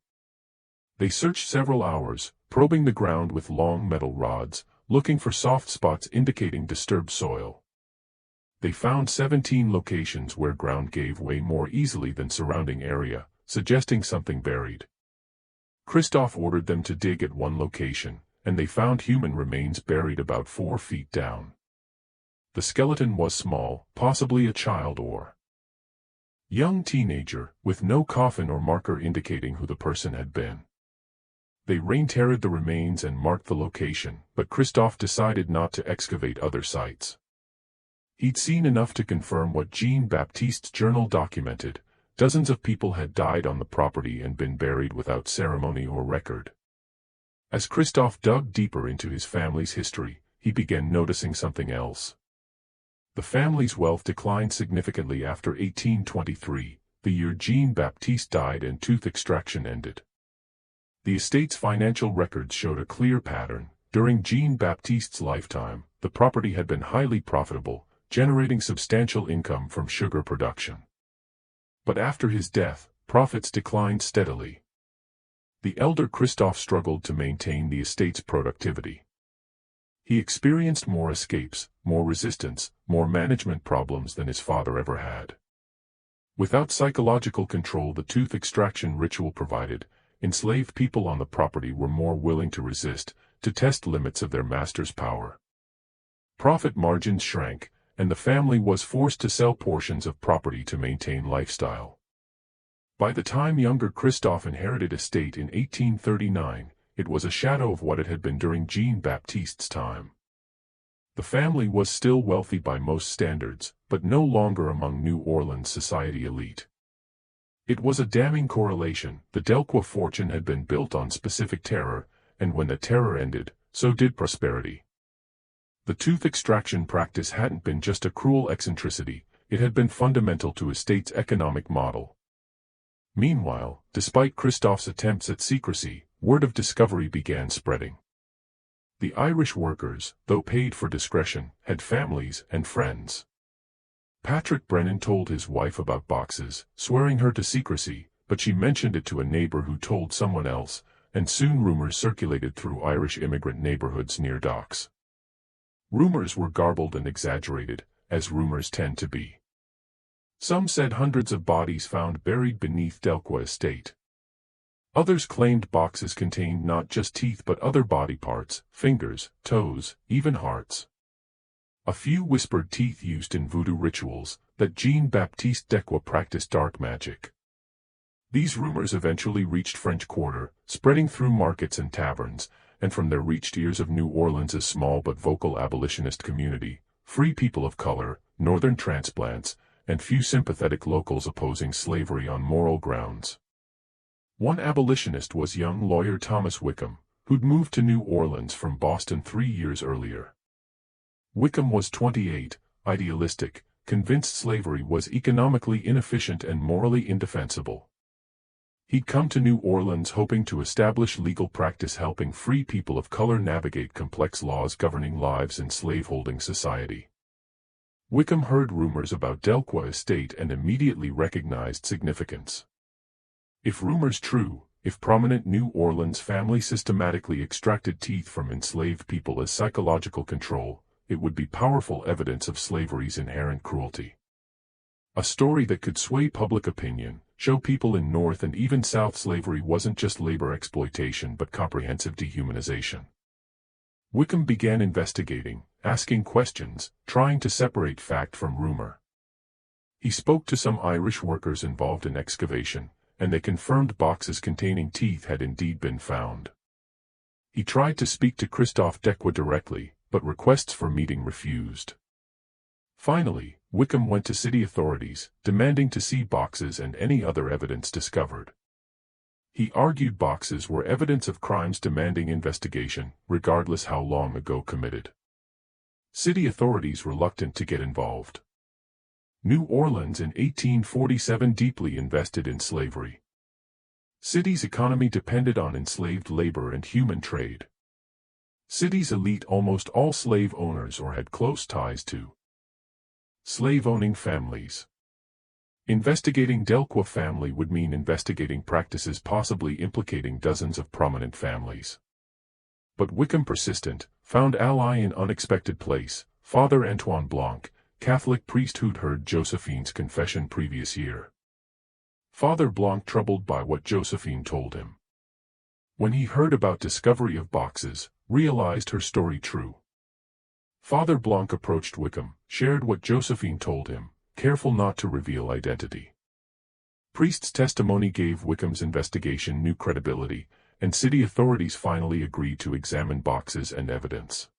They searched several hours, probing the ground with long metal rods, looking for soft spots indicating disturbed soil. They found 17 locations where ground gave way more easily than surrounding area, suggesting something buried. Christophe ordered them to dig at one location, and they found human remains buried about 4 feet down. The skeleton was small, possibly a child or young teenager, with no coffin or marker indicating who the person had been. They rain-terred the remains and marked the location, but Christophe decided not to excavate other sites. He'd seen enough to confirm what Jean-Baptiste's journal documented. Dozens of people had died on the property and been buried without ceremony or record. As Christophe dug deeper into his family's history, he began noticing something else. The family's wealth declined significantly after 1823, the year Jean-Baptiste died and tooth extraction ended. The estate's financial records showed a clear pattern. During Jean-Baptiste's lifetime, the property had been highly profitable, generating substantial income from sugar production. But after his death, profits declined steadily. The elder Christophe struggled to maintain the estate's productivity. He experienced more escapes, more resistance, more management problems than his father ever had. Without psychological control the tooth extraction ritual provided, enslaved people on the property were more willing to resist, to test limits of their master's power. Profit margins shrank, and the family was forced to sell portions of property to maintain lifestyle. By the time younger Christophe inherited estate in 1839, it was a shadow of what it had been during Jean-Baptiste's time. The family was still wealthy by most standards, but no longer among New Orleans society elite. It was a damning correlation. The Delqua fortune had been built on specific terror, and when the terror ended, so did prosperity. The tooth extraction practice hadn't been just a cruel eccentricity, it had been fundamental to estate's economic model. Meanwhile, despite Christoph's attempts at secrecy, word of discovery began spreading. The Irish workers, though paid for discretion, had families and friends. Patrick Brennan told his wife about boxes, swearing her to secrecy, but she mentioned it to a neighbor who told someone else, and soon rumors circulated through Irish immigrant neighborhoods near docks. Rumors were garbled and exaggerated, as rumors tend to be. Some said hundreds of bodies found buried beneath Delqua estate. Others claimed boxes contained not just teeth but other body parts, fingers, toes, even hearts. A few whispered teeth used in voodoo rituals, that Jean-Baptiste Delqua practiced dark magic. These rumors eventually reached French Quarter, spreading through markets and taverns, and from there reached ears of New Orleans' small but vocal abolitionist community, free people of color, northern transplants, and few sympathetic locals opposing slavery on moral grounds. One abolitionist was young lawyer Thomas Wickham, who'd moved to New Orleans from Boston 3 years earlier. Wickham was 28, idealistic, convinced slavery was economically inefficient and morally indefensible. He'd come to New Orleans hoping to establish legal practice helping free people of color navigate complex laws governing lives in slaveholding society. Wickham heard rumors about Delqua estate and immediately recognized significance. If rumors true, if prominent New Orleans family systematically extracted teeth from enslaved people as psychological control, it would be powerful evidence of slavery's inherent cruelty. A story that could sway public opinion, show people in North and even South slavery wasn't just labor exploitation but comprehensive dehumanization. Wickham began investigating, asking questions, trying to separate fact from rumor. He spoke to some Irish workers involved in excavation, and they confirmed boxes containing teeth had indeed been found. He tried to speak to Christophe Delqua directly, but requests for meeting refused. Finally, Wickham went to city authorities, demanding to see boxes and any other evidence discovered. He argued boxes were evidence of crimes demanding investigation, regardless how long ago committed. City authorities reluctant to get involved. New Orleans in 1847 deeply invested in slavery. City's economy depended on enslaved labor and human trade. City's elite almost all slave owners or had close ties to slave-owning families. Investigating Delqua family would mean investigating practices possibly implicating dozens of prominent families. But Wickham persistent, found ally in unexpected place, Father Antoine Blanc, Catholic priest who'd heard Josephine's confession previous year. Father Blanc troubled by what Josephine told him. When he heard about discovery of boxes, realized her story true. Father Blanc approached Wickham, shared what Josephine told him, careful not to reveal identity. Priest's testimony gave Wickham's investigation new credibility, and city authorities finally agreed to examine boxes and evidence.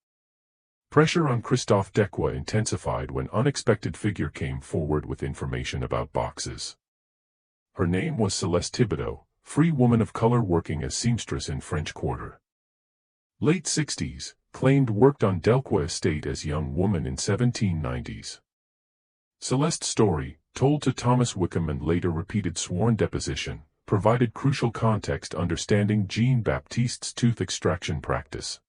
Pressure on Christophe Delqua intensified when unexpected figure came forward with information about boxes. Her name was Celeste Thibodeau, free woman of color working as seamstress in French Quarter. Late 60s, claimed worked on Delqua estate as young woman in 1790s. Celeste's story, told to Thomas Wickham and later repeated sworn deposition, provided crucial context understanding Jean-Baptiste's tooth extraction practice.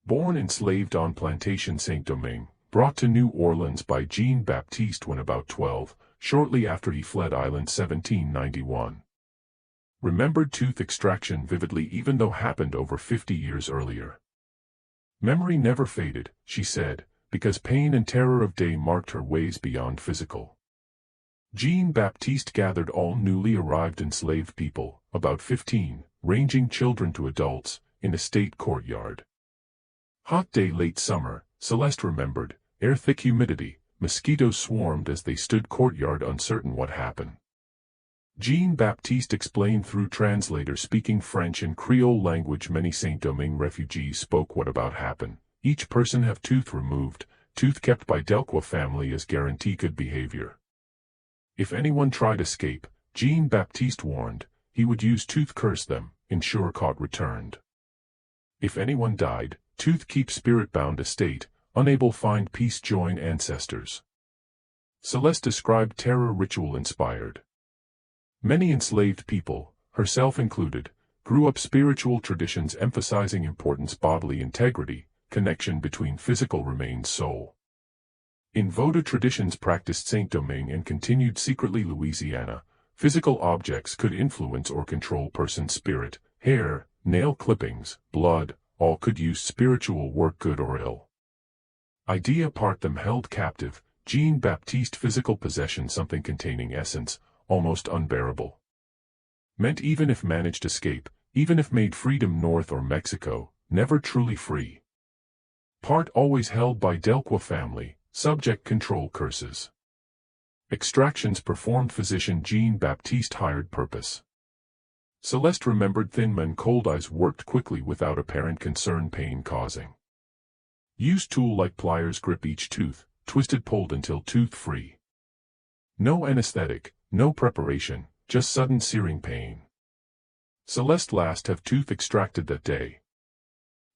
Born enslaved on Plantation Saint-Domingue, brought to New Orleans by Jean-Baptiste when about 12, shortly after he fled Island 1791. Remembered tooth extraction vividly even though happened over 50 years earlier. Memory never faded, she said, because pain and terror of day marked her ways beyond physical. Jean-Baptiste gathered all newly arrived enslaved people, about 15, ranging children to adults, in a state courtyard. Hot day late summer, Celeste remembered, air thick humidity, mosquitoes swarmed as they stood courtyard uncertain what happened. Jean-Baptiste explained through translator speaking French and Creole language many Saint-Domingue refugees spoke what about happened. Each person have tooth removed, tooth kept by Delqua family as guarantee good behavior. If anyone tried escape, Jean-Baptiste warned, he would use tooth curse them, ensure caught returned. If anyone died, tooth keep spirit bound estate, unable find peace join ancestors. Celeste described terror ritual-inspired. Many enslaved people, herself included, grew up spiritual traditions emphasizing importance bodily integrity, connection between physical remains soul. In Vodou traditions practiced Saint-Domingue and continued secretly Louisiana, physical objects could influence or control person's spirit, hair, nail clippings, blood, all could use spiritual work good or ill. Idea part them held captive, Jean-Baptiste physical possession something containing essence, almost unbearable. Meant even if managed escape, even if made freedom north or Mexico, never truly free. Part always held by Delacroix family, subject control curses. Extractions performed physician Jean-Baptiste hired purpose. Celeste remembered thin men cold eyes worked quickly without apparent concern pain causing. Used tool like pliers grip each tooth, twisted pulled until tooth free. No anesthetic, no preparation, just sudden searing pain. Celeste last have tooth extracted that day.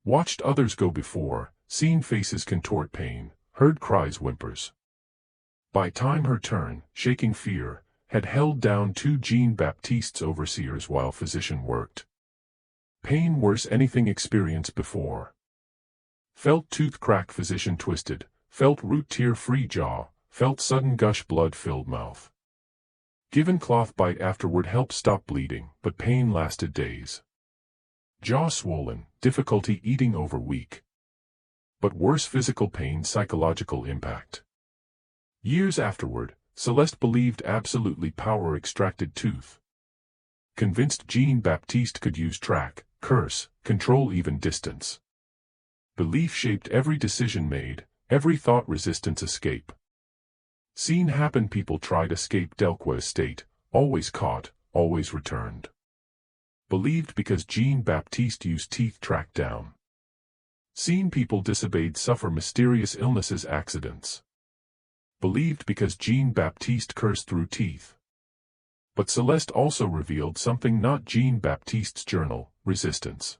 Watched others go before, seen faces contort pain, heard cries whimpers. By time her turn, shaking fear, had held down 2 Jean-Baptiste's overseers while physician worked. Pain worse anything experienced before. Felt tooth crack physician twisted, felt root tear-free jaw, felt sudden gush blood-filled mouth. Given cloth bite afterward helped stop bleeding, but pain lasted days. Jaw swollen, difficulty eating over week. But worse physical pain psychological impact. Years afterward, Celeste believed absolutely power extracted tooth. Convinced Jean-Baptiste could use track, curse, control even distance. Belief shaped every decision made, every thought resistance escape. Seen happen people tried escape Delacroix estate, always caught, always returned. Believed because Jean-Baptiste used teeth track down. Seen people disobeyed suffer mysterious illnesses accidents. Believed because Jean-Baptiste cursed through teeth. But Celeste also revealed something not Jean-Baptiste's journal, resistance.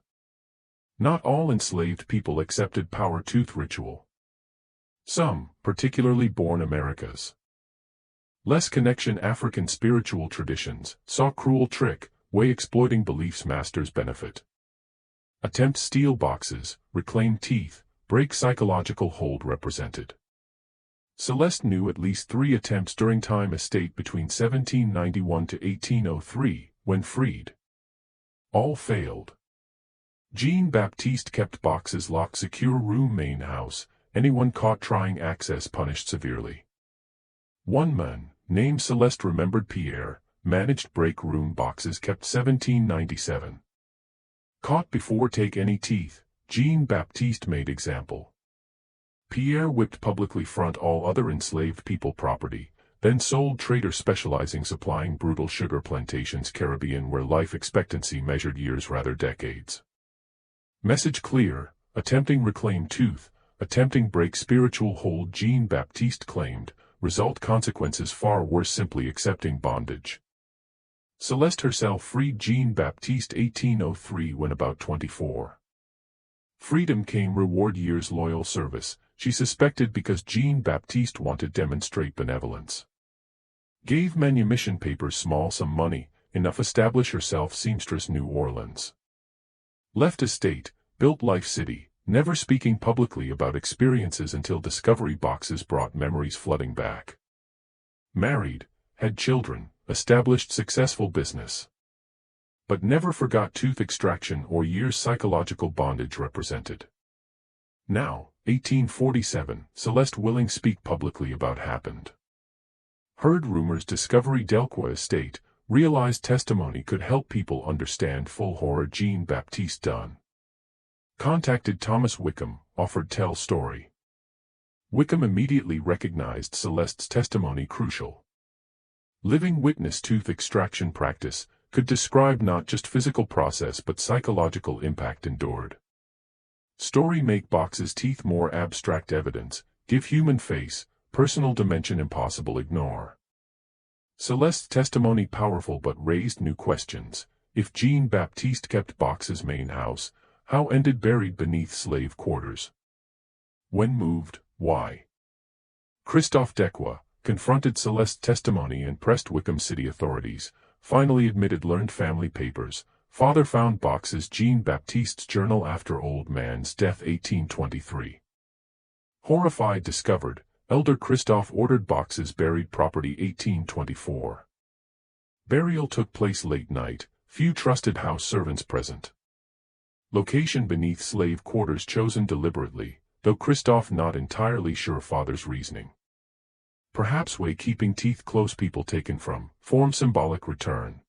Not all enslaved people accepted power tooth ritual. Some, particularly born Americas. Less connection African spiritual traditions, saw cruel trick, way exploiting beliefs masters benefit. Attempt steal boxes, reclaim teeth, break psychological hold represented. Celeste knew at least 3 attempts during time estate between 1791 to 1803, when freed. All failed. Jean-Baptiste kept boxes locked secure room main house, anyone caught trying access punished severely. One man, named Celeste remembered Pierre, managed break room boxes kept 1797. Caught before take any teeth, Jean-Baptiste made example. Pierre whipped publicly front all other enslaved people property, then sold trader specializing supplying brutal sugar plantations Caribbean where life expectancy measured years rather decades. Message clear, attempting reclaim tooth, attempting break spiritual hold Jean-Baptiste claimed, result consequences far worse simply accepting bondage. Celeste herself freed Jean-Baptiste 1803 when about 24. Freedom came reward years loyal service, she suspected because Jean-Baptiste wanted demonstrate benevolence. Gave manumission papers small sum money, enough establish herself seamstress New Orleans. Left estate, built life city, never speaking publicly about experiences until discovery boxes brought memories flooding back. Married, had children, established successful business. But never forgot tooth extraction or years psychological bondage represented. Now, 1847, Celeste willing speak publicly about happened. Heard rumors discovery Delacroix estate, realized testimony could help people understand full horror Jean-Baptiste done. Contacted Thomas Wickham, offered tell story. Wickham immediately recognized Celeste's testimony crucial. Living witness tooth extraction practice, could describe not just physical process but psychological impact endured. Story make boxes teeth more abstract evidence, give human face, personal dimension impossible ignore. Celeste's testimony powerful but raised new questions. If Jean-Baptiste kept boxes main house, how ended buried beneath slave quarters? When moved, why? Christophe Dequa, confronted Celeste's testimony and pressed Wickham city authorities, finally admitted learned family papers. Father found boxes Jean-Baptiste's journal after old man's death 1823. Horrified discovered, Elder Christophe ordered boxes buried property 1824. Burial took place late night, few trusted house servants present. Location beneath slave quarters chosen deliberately, though Christophe not entirely sure father's reasoning. Perhaps way keeping teeth close people taken from, form symbolic return.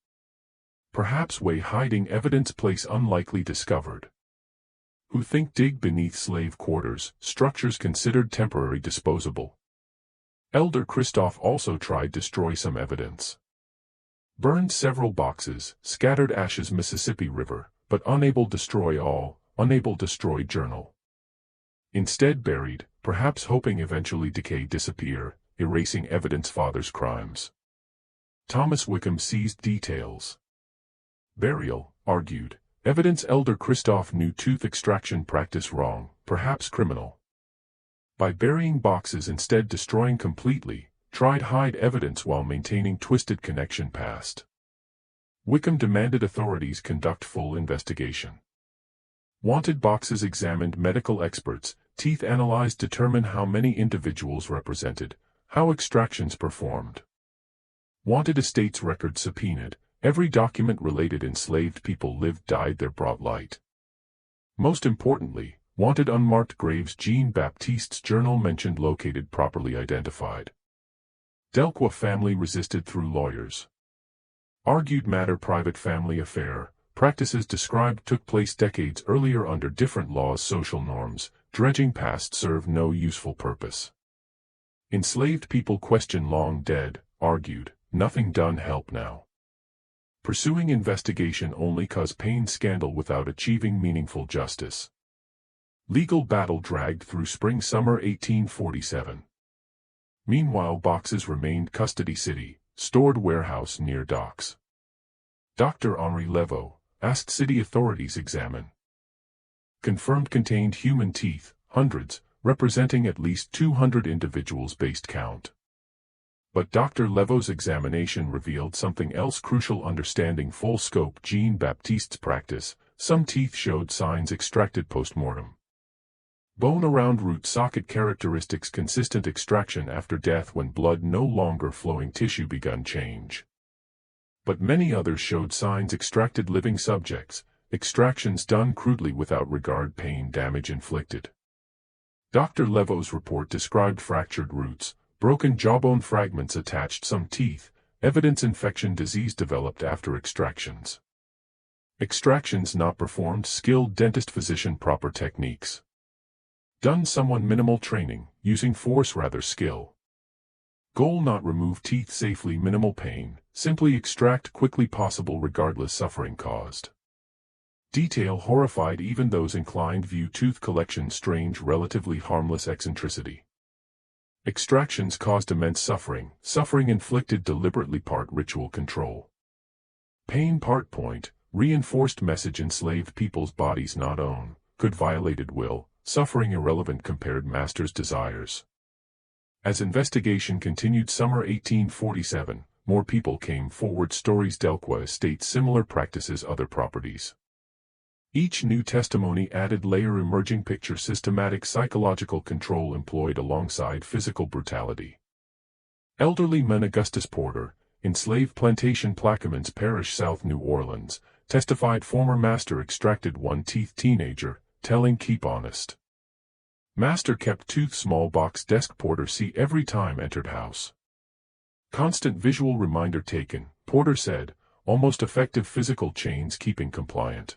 Perhaps way hiding evidence place unlikely discovered. Who think dig beneath slave quarters, structures considered temporary disposable. Elder Christophe also tried destroy some evidence. Burned several boxes, scattered ashes Mississippi River, but unable destroy all, unable destroy journal. Instead buried, perhaps hoping eventually decay disappear, erasing evidence father's crimes. Thomas Wickham seized details. Burial, argued, evidence Elder Christophe knew tooth extraction practice wrong, perhaps criminal. By burying boxes instead destroying completely, tried hide evidence while maintaining twisted connection past. Wickham demanded authorities conduct full investigation. Wanted boxes examined medical experts, teeth analyzed determine how many individuals represented, how extractions performed. Wanted estates records subpoenaed, every document related enslaved people lived died there brought light. Most importantly, wanted unmarked graves Jean-Baptiste's journal mentioned located properly identified. Delqua family resisted through lawyers. Argued matter private family affair, practices described took place decades earlier under different laws social norms, dredging past serve no useful purpose. Enslaved people question long dead, argued, nothing done help now. Pursuing investigation only cause pain scandal without achieving meaningful justice. Legal battle dragged through spring-summer 1847. Meanwhile boxes remained custody city, stored warehouse near docks. Dr. Henri Leveau asked city authorities examine. Confirmed contained human teeth, hundreds, representing at least 200 individuals based count. But Dr. Leveau's examination revealed something else crucial understanding full scope Jean-Baptiste's practice, some teeth showed signs extracted post-mortem. Bone around root socket characteristics consistent extraction after death when blood no longer flowing tissue begun change. But many others showed signs extracted living subjects, extractions done crudely without regard pain damage inflicted. Dr. Leveau's report described fractured roots, broken jawbone fragments attached some teeth, evidence infection disease developed after extractions. Extractions not performed skilled dentist physician proper techniques. Done someone minimal training, using force rather skill. Goal not remove teeth safely minimal pain, simply extract quickly possible regardless suffering caused. Detail horrified even those inclined view tooth collection strange relatively harmless eccentricity. Extractions caused immense suffering, suffering inflicted deliberately part ritual control. Pain part point, reinforced message enslaved people's bodies not own, could violated will, suffering irrelevant compared master's desires. As investigation continued summer 1847, more people came forward stories Delqua estate similar practices other properties. Each new testimony added layer emerging picture systematic psychological control employed alongside physical brutality. Elderly man Augustus Porter, enslaved plantation Plaquemines Parish South New Orleans, testified former master extracted one teeth teenager, telling keep honest. Master kept tooth small box desk Porter see every time entered house. Constant visual reminder taken, Porter said, almost effective physical chains keeping compliant.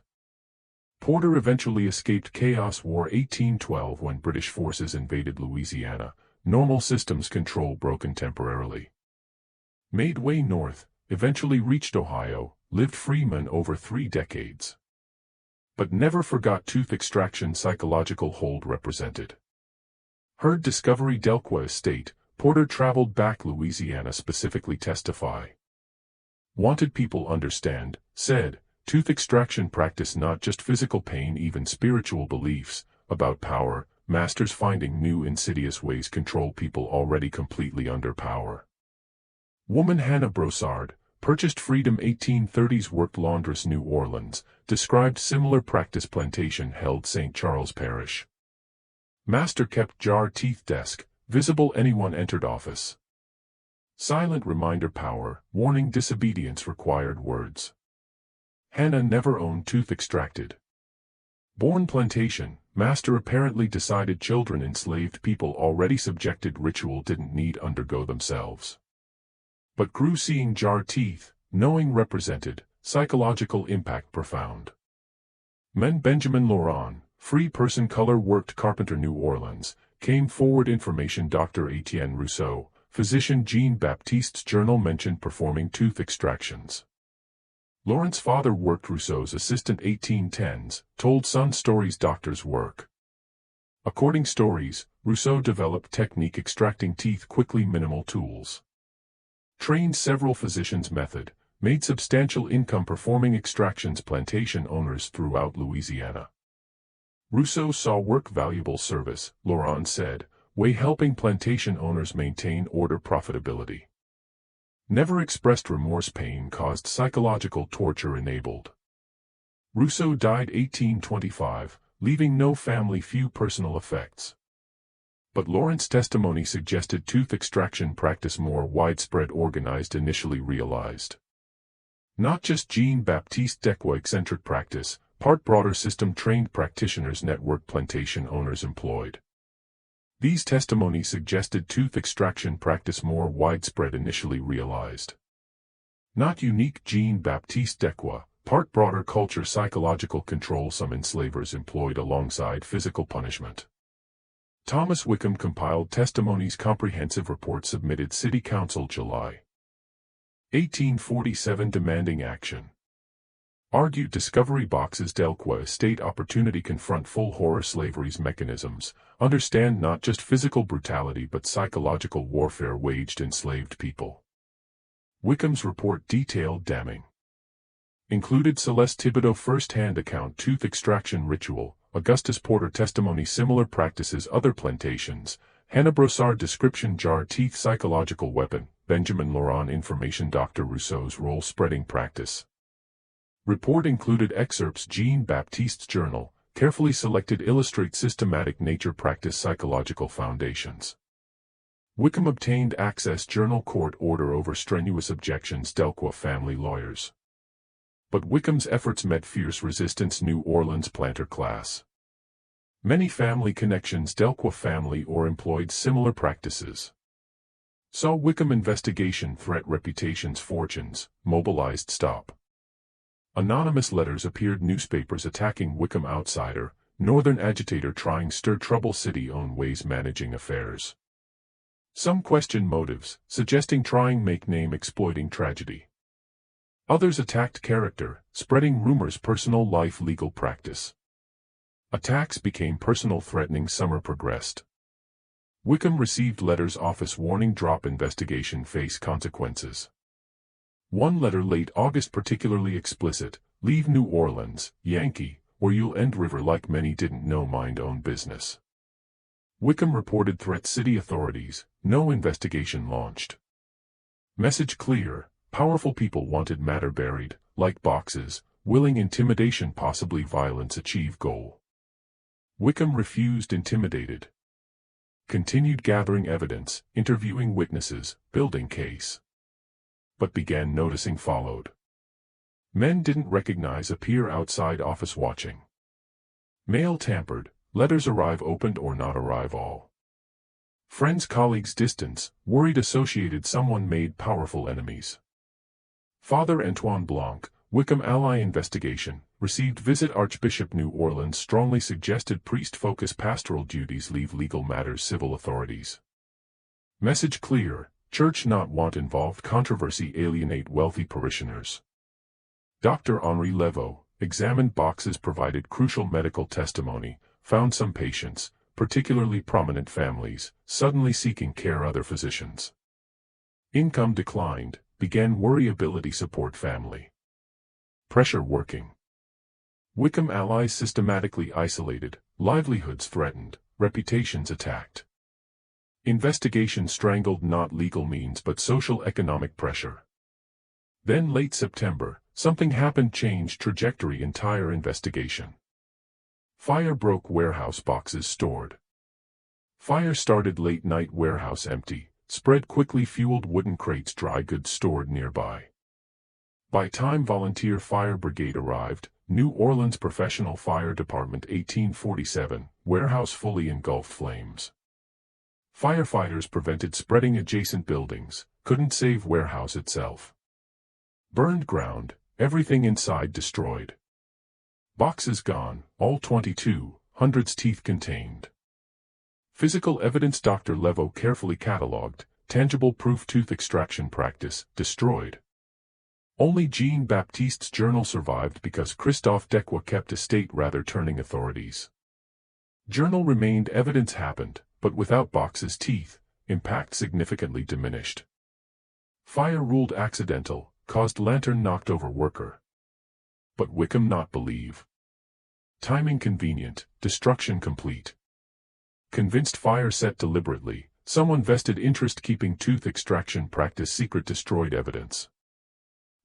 Porter eventually escaped Chaos War 1812 when British forces invaded Louisiana, normal systems control broken temporarily. Made way north, eventually reached Ohio, lived freeman over 3 decades. But never forgot tooth extraction psychological hold represented. Heard discovery Delqua estate, Porter traveled back Louisiana specifically testify. Wanted people understand, said, tooth extraction practice not just physical pain even spiritual beliefs, about power, masters finding new insidious ways control people already completely under power. Woman Hannah Brossard, purchased freedom 1830s, worked laundress, New Orleans, described similar practice, plantation held St. Charles Parish. Master kept jar teeth, desk, visible anyone entered office. Silent reminder, power, warning disobedience required words. Hannah never owned tooth extracted. Born plantation, master apparently decided children enslaved people already subjected ritual didn't need undergo themselves. But grew seeing jar teeth, knowing represented, psychological impact profound. Men Benjamin Laurent, free person, color, worked carpenter, New Orleans, came forward information. Dr. Etienne Rousseau, physician, Jean-Baptiste's journal mentioned performing tooth extractions. Laurent's father worked Rousseau's assistant 1810s, told son stories doctors work. According stories, Rousseau developed technique extracting teeth quickly, minimal tools. Trained several physicians method, made substantial income performing extractions. Plantation owners throughout Louisiana. Rousseau saw work valuable service, Laurent said, way helping plantation owners maintain order, profitability. Never expressed remorse, pain caused, psychological torture enabled. Rousseau died 1825, leaving no family, few personal effects. But Laurent's testimony suggested tooth extraction practice more widespread, organized, initially realized. Not just Jean-Baptiste Dequoy eccentric practice, part broader system, trained practitioners network plantation owners employed. These testimonies suggested tooth extraction practice more widespread, initially realized. Not unique Jean-Baptiste Dequoy, part broader culture, psychological control some enslavers employed alongside physical punishment. Thomas Wickham compiled testimonies, comprehensive report submitted City Council July 1847 demanding action. Argued discovery boxes, Delqua estate opportunity, confront full horror slavery's mechanisms, understand not just physical brutality but psychological warfare waged enslaved people. Wickham's report detailed, damning. Included Celeste Thibodeau first-hand account, tooth extraction ritual, Augustus Porter testimony, similar practices other plantations, Hannah Brossard description, jar teeth psychological weapon, Benjamin Laurent information, Dr. Rousseau's role spreading practice. Report included excerpts Jean-Baptiste's journal, carefully selected illustrate systematic nature practice psychological foundations. Wickham obtained access journal court order over strenuous objections Delqua family lawyers. But Wickham's efforts met fierce resistance New Orleans planter class. Many family connections Delqua family or employed similar practices. Saw Wickham investigation threat reputations fortunes, mobilized stop. Anonymous letters appeared newspapers attacking Wickham outsider, northern agitator trying stir trouble city own ways managing affairs. Some question motives, suggesting trying make name exploiting tragedy. Others attacked character, spreading rumors personal life legal practice. Attacks became personal threatening summer progressed. Wickham received letters office warning drop investigation face consequences. One letter late August particularly explicit, leave New Orleans, Yankee, or you'll end river like many didn't know mind own business. Wickham reported threat city authorities, no investigation launched. Message clear. Powerful people wanted matter buried, like boxes, willing intimidation possibly violence achieve goal. Wickham refused intimidated. Continued gathering evidence, interviewing witnesses, building case. But began noticing followed. Men didn't recognize appear outside office watching. Mail tampered, letters arrive opened or not arrive all. Friends colleagues distance, worried associated someone made powerful enemies. Father Antoine Blanc, Wickham ally investigation, received visit Archbishop New Orleans strongly suggested priest focus pastoral duties leave legal matters civil authorities. Message clear, church not want involved controversy alienate wealthy parishioners. Dr. Henri Leveau, examined boxes provided crucial medical testimony, found some patients, particularly prominent families, suddenly seeking care other physicians. Income declined. Began worryability support family. Pressure working. Wickham allies systematically isolated, livelihoods threatened, reputations attacked. Investigation strangled not legal means but social economic pressure. Then late September, something happened changed trajectory entire investigation. Fire broke warehouse boxes stored. Fire started late night warehouse empty, spread quickly fueled wooden crates dry goods stored nearby. By time volunteer fire brigade arrived, New Orleans Professional Fire Department 1847, warehouse fully engulfed flames. Firefighters prevented spreading adjacent buildings, couldn't save warehouse itself. Burned ground, everything inside destroyed. Boxes gone, all 2,200 teeth contained. Physical evidence Dr. Levo carefully catalogued, tangible proof tooth extraction practice, destroyed. Only Jean-Baptiste's journal survived because Christophe Dequa kept a state-rather turning authorities. Journal remained evidence happened, but without Box's teeth, impact significantly diminished. Fire ruled accidental, caused lantern knocked over worker. But Wickham not believe. Timing convenient, destruction complete. Convinced fire set deliberately, someone vested interest keeping tooth extraction practice secret destroyed evidence.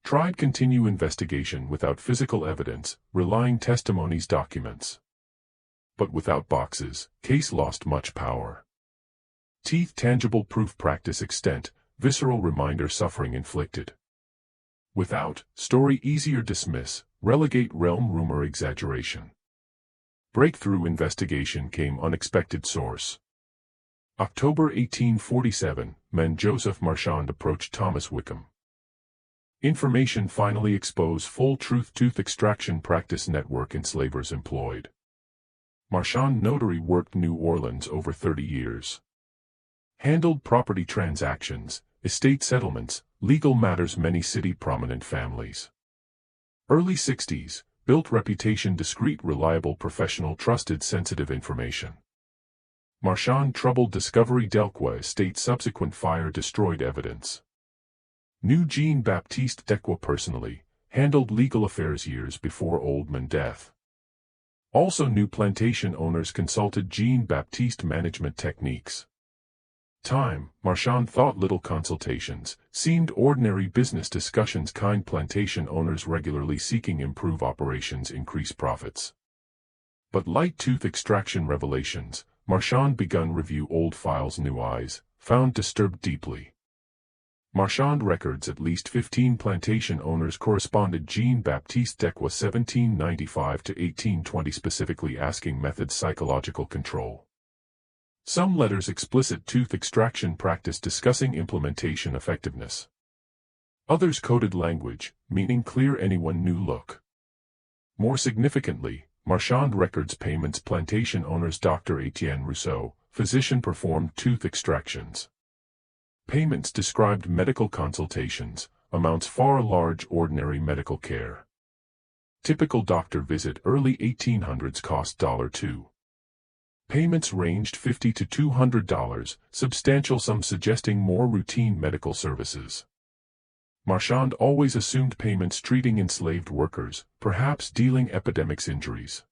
Tried continue investigation without physical evidence, relying testimonies documents. But without Boxes, case lost much power. Teeth tangible proof practice extent, visceral reminder suffering inflicted. Without, story easier dismiss, relegate realm rumor exaggeration. Breakthrough investigation came unexpected source. October 1847, man Joseph Marchand approached Thomas Wickham. Information finally expose full truth tooth extraction practice network enslavers employed. Marchand notary worked New Orleans over 30 years. Handled property transactions, estate settlements, legal matters many city prominent families. Early 60s, built reputation discreet reliable professional trusted sensitive information. Marchand troubled discovery Delqua estate subsequent fire destroyed evidence. Knew Jean-Baptiste Dequa personally, handled legal affairs years before Oldman death. Also knew plantation owners consulted Jean-Baptiste management techniques. Time, Marchand thought little consultations, seemed ordinary business discussions kind plantation owners regularly seeking improve operations increase profits. But light tooth extraction revelations, Marchand begun review old files new eyes, found disturbed deeply. Marchand records at least 15 plantation owners corresponded Jean-Baptiste Dequa 1795 to 1820 specifically asking methods psychological control. Some letters explicit tooth extraction practice discussing implementation effectiveness. Others coded language, meaning clear anyone new look. More significantly, Marchand records payments plantation owners Dr. Etienne Rousseau, physician performed tooth extractions. Payments described medical consultations, amounts far large ordinary medical care. Typical doctor visit early 1800s cost $2. Payments ranged $50 to $200, substantial some suggesting more routine medical services. Marchand always assumed payments treating enslaved workers, perhaps dealing epidemics injuries.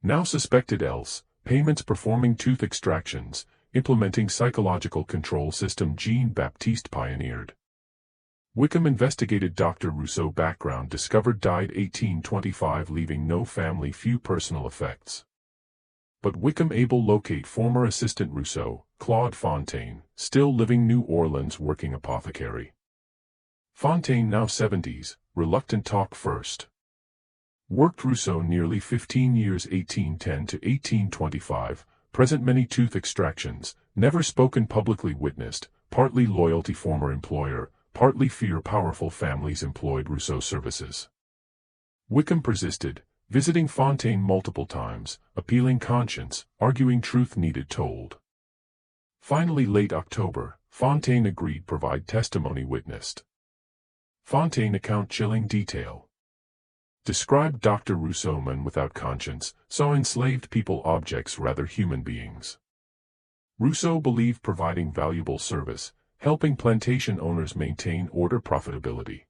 Now suspected else, payments performing tooth extractions, implementing psychological control system Jean-Baptiste pioneered. Wickham investigated Dr. Rousseau background discovered died 1825 leaving no family few personal effects. But Wickham able locate former assistant Rousseau, Claude Fontaine, still living New Orleans working apothecary. Fontaine now 70s, reluctant talk first. Worked Rousseau nearly 15 years 1810 to 1825, present many tooth extractions, never spoken publicly witnessed, partly loyalty former employer, partly fear powerful families employed Rousseau services. Wickham persisted, visiting Fontaine multiple times, appealing conscience, arguing truth needed told. Finally late October, Fontaine agreed provide testimony witnessed. Fontaine account chilling detail. Described Dr. Rousseau man without conscience, saw enslaved people objects rather human beings. Rousseau believed providing valuable service, helping plantation owners maintain order profitability.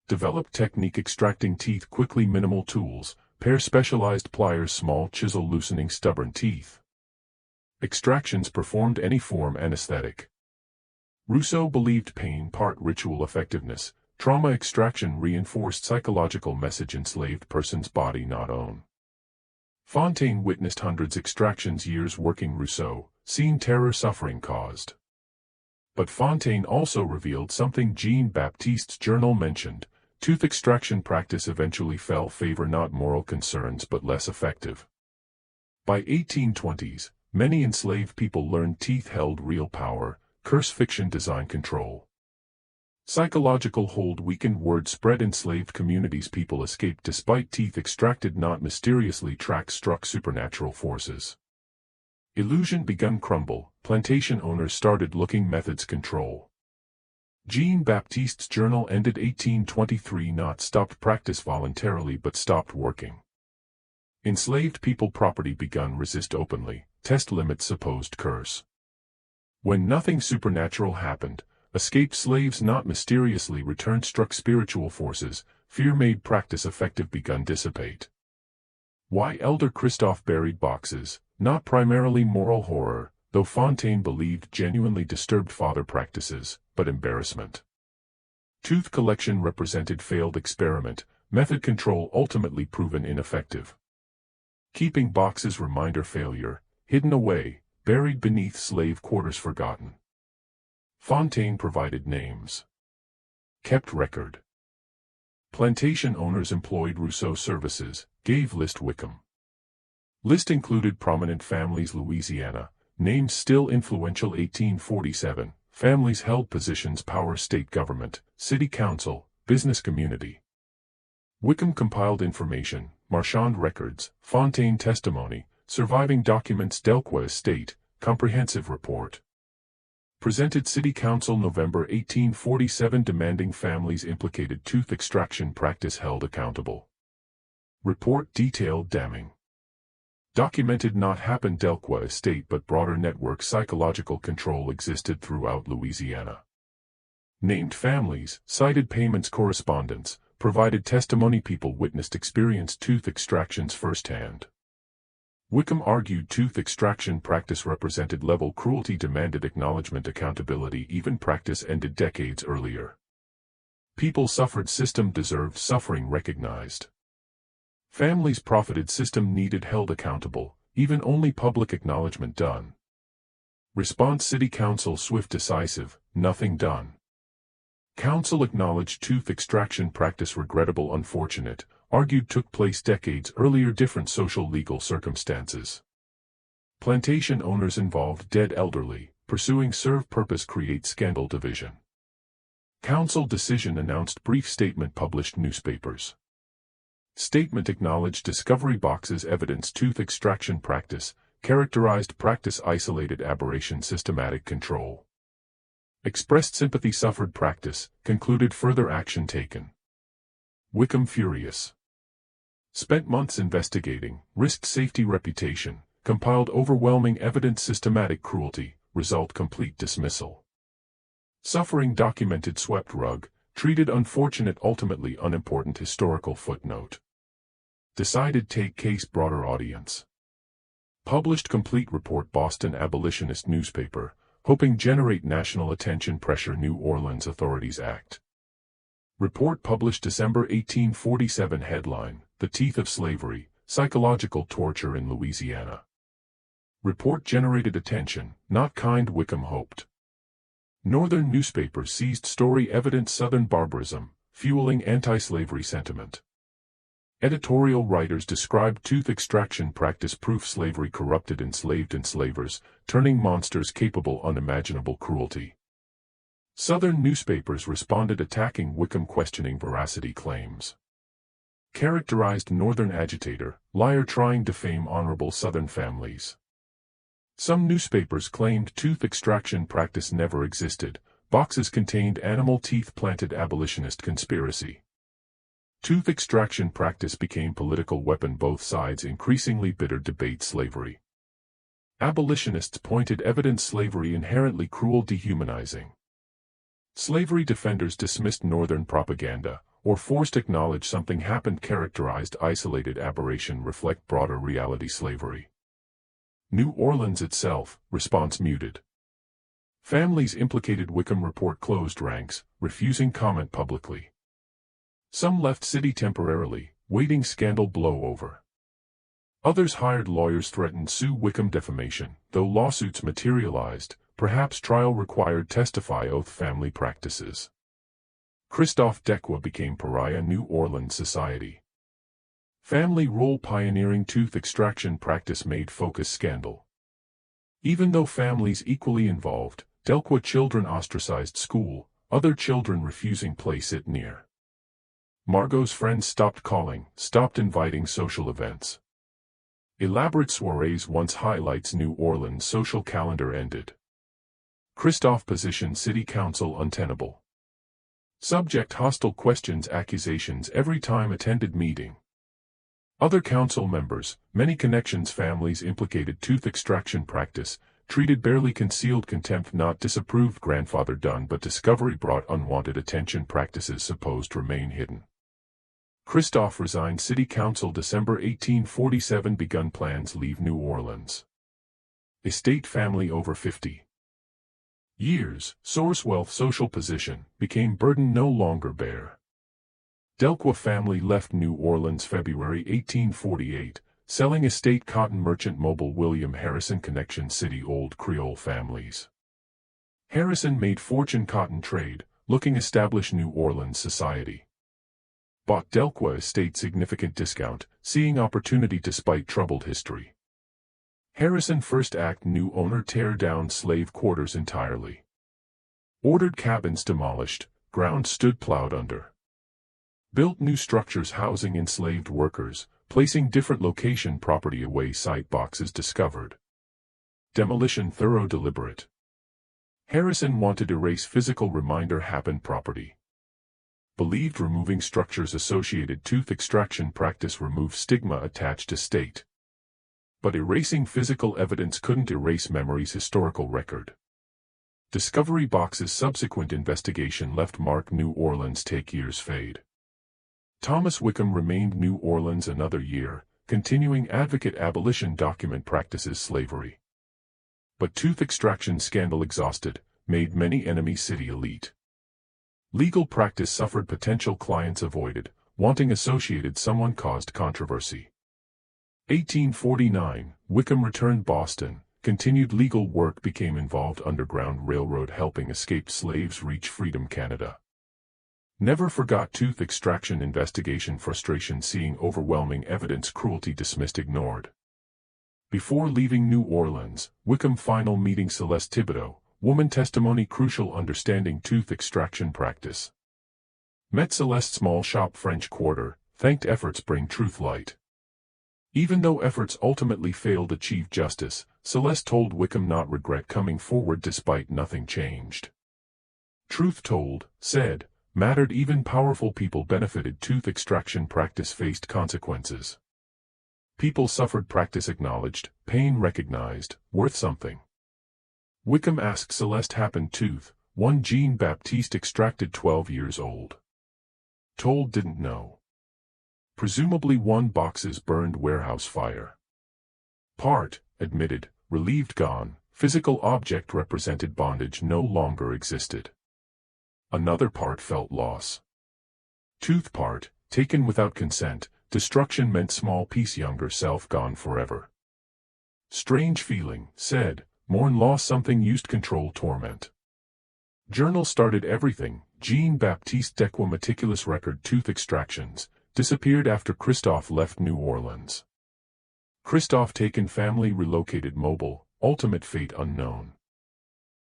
Developed technique extracting teeth quickly minimal tools, pair specialized pliers small chisel loosening stubborn teeth. Extractions performed any form anesthetic. Rousseau believed pain part ritual effectiveness, trauma extraction reinforced psychological message enslaved person's body not own. Fontaine witnessed hundreds extractions years working Rousseau, seen terror suffering caused. But Fontaine also revealed something Jean-Baptiste's journal mentioned, tooth extraction practice eventually fell favor not moral concerns but less effective. By 1820s, many enslaved people learned teeth held real power, curse fiction design control. Psychological hold weakened word spread enslaved communities people escaped despite teeth extracted not mysteriously track struck supernatural forces. Illusion begun crumble, plantation owners started looking methods control. Jean-Baptiste's journal ended 1823 not stopped practice voluntarily but stopped working. Enslaved people property begun resist openly, test limits supposed curse. When nothing supernatural happened, escaped slaves not mysteriously returned struck spiritual forces, fear made practice effective begun dissipate. Why Elder Christophe buried boxes, not primarily moral horror, though Fontaine believed genuinely disturbed father practices, but embarrassment. Tooth collection represented failed experiment, method control ultimately proven ineffective. Keeping boxes reminder failure, hidden away, buried beneath slave quarters forgotten. Fontaine provided names. Kept record. Plantation owners employed Rousseau services, gave list Wickham. List included prominent families Louisiana, names still influential 1847, families held positions power state government, city council, business community. Wickham compiled information, Marchand records, Fontaine testimony, surviving documents Delqua estate, comprehensive report. Presented City Council November 1847 demanding families implicated tooth extraction practice held accountable. Report detailed damning. Documented not happen Delqua estate but broader network psychological control existed throughout Louisiana. Named families, cited payments correspondence, provided testimony people witnessed experienced tooth extractions firsthand. Wickham argued tooth extraction practice represented level cruelty demanded acknowledgement accountability even practice ended decades earlier. People suffered system deserved suffering recognized. Families profited system needed held accountable, even only public acknowledgement done. Response City Council swift decisive, nothing done. Council acknowledged tooth extraction practice regrettable unfortunate, argued took place decades earlier different social legal circumstances. Plantation owners involved dead elderly, pursuing serve purpose create scandal division. Council decision announced brief statement published newspapers. Statement acknowledged discovery boxes evidence tooth extraction practice, characterized practice isolated aberration systematic control. Expressed sympathy suffered practice, concluded further action taken. Wickham furious. Spent months investigating, risked safety reputation, compiled overwhelming evidence systematic cruelty, result complete dismissal. Suffering documented swept rug, treated unfortunate ultimately unimportant historical footnote. Decided take case broader audience. Published complete report Boston Abolitionist newspaper, hoping generate national attention pressure New Orleans Authorities Act. Report published December 1847 headline, The Teeth of Slavery, Psychological Torture in Louisiana. Report generated attention, not kind Wickham hoped. Northern newspapers seized story evidence Southern barbarism, fueling anti-slavery sentiment. Editorial writers described tooth extraction practice proof slavery corrupted enslaved enslavers, turning monsters capable unimaginable cruelty. Southern newspapers responded attacking Wickham questioning veracity claims. Characterized Northern agitator, liar trying defame honorable Southern families. Some newspapers claimed tooth extraction practice never existed, boxes contained animal teeth planted abolitionist conspiracy. Tooth extraction practice became political weapon both sides increasingly bitter debate slavery. Abolitionists pointed evidence slavery inherently cruel dehumanizing. Slavery defenders dismissed Northern propaganda, or forced acknowledge something happened characterized isolated aberration reflect broader reality slavery. New Orleans itself, response muted. Families implicated Wickham report closed ranks, refusing comment publicly. Some left city temporarily, waiting scandal blow over. Others hired lawyers threatened sue Wickham defamation, though lawsuits materialized, perhaps trial required testify oath family practices. Christophe Dequa became pariah New Orleans society. Family role pioneering tooth extraction practice made focus scandal. Even though families equally involved, Dequa children ostracized school, other children refusing play sit near. Margot's friends stopped calling, stopped inviting social events. Elaborate soirees once highlights New Orleans social calendar ended. Christophe position city council untenable. Subject hostile questions accusations every time attended meeting. Other council members, many connections families implicated tooth extraction practice, treated barely concealed contempt not disapproved grandfather done but discovery brought unwanted attention practices supposed remain hidden. Christophe resigned city council December 1847 begun plans leave New Orleans. Estate family over 50 years, source wealth social position, became burden no longer bear. Dequa family left New Orleans February 1848, selling estate cotton merchant Mobile William Harrison connection city old Creole families. Harrison made fortune cotton trade, looking establish New Orleans society. Bought Dequa estate significant discount, seeing opportunity despite troubled history. Harrison first act new owner tear down slave quarters entirely. Ordered cabins demolished, ground stood plowed under. Built new structures housing enslaved workers, placing different location property away site boxes discovered. Demolition thorough deliberate. Harrison wanted erase physical reminder happened property. Believed removing structures associated tooth extraction practice remove stigma attached to state. But erasing physical evidence couldn't erase memory's historical record. Discovery boxes subsequent investigation left mark New Orleans take years fade. Thomas Wickham remained New Orleans another year, continuing advocate abolition document practices slavery. But tooth extraction scandal exhausted, made many enemy city elite. Legal practice suffered potential clients avoided, wanting associated someone caused controversy. 1849, Wickham returned Boston, continued legal work became involved Underground Railroad helping escaped slaves reach freedom Canada. Never forgot tooth extraction investigation frustration seeing overwhelming evidence cruelty dismissed ignored. Before leaving New Orleans, Wickham final meeting Celeste Thibodeau, woman testimony crucial understanding tooth extraction practice. Met Celeste small shop French Quarter, thanked efforts bring truth light. Even though efforts ultimately failed achieve justice, Celeste told Wickham not regret coming forward despite nothing changed. Truth told, said, mattered even powerful people benefited tooth extraction practice faced consequences. People suffered practice acknowledged, pain recognized, worth something. Wickham asked Celeste happened tooth, one Jean Baptiste extracted 12 years old. Told didn't know. Presumably one boxes burned warehouse fire. Part, admitted, relieved gone, physical object represented bondage no longer existed. Another part felt loss. Tooth part, taken without consent, destruction meant small piece younger self gone forever. Strange feeling, said, mourn loss something used control torment. Journal started everything, Jean Baptiste Dequa meticulous record tooth extractions, disappeared after Christophe left New Orleans. Christophe taken family relocated Mobile, ultimate fate unknown.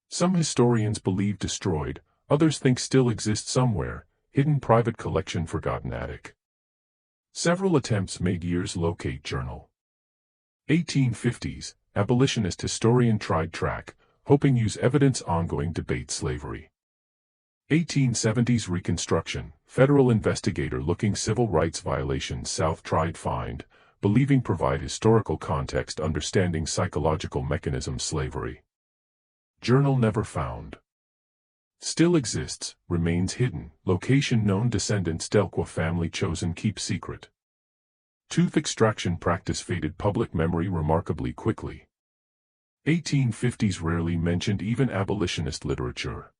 Some historians believe destroyed, others think still exists somewhere, hidden private collection forgotten attic. Several attempts made years locate journal. 1850s, abolitionist historian tried track, hoping use evidence ongoing debate slavery. 1870s reconstruction, federal investigator looking civil rights violations South tried find, believing provide historical context understanding psychological mechanism slavery. Journal never found. Still exists, remains hidden, location known descendants Dequa family chosen keep secret. Tooth extraction practice faded public memory remarkably quickly. 1850s rarely mentioned even abolitionist literature.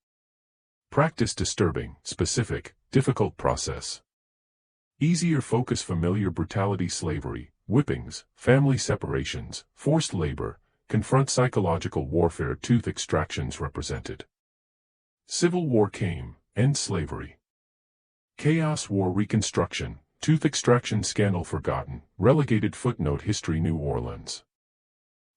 Practice disturbing, specific, difficult process. Easier focus familiar brutality slavery, whippings, family separations, forced labor, confront psychological warfare tooth extractions represented. Civil War came, end slavery. Chaos War Reconstruction, tooth extraction scandal forgotten, relegated footnote history New Orleans.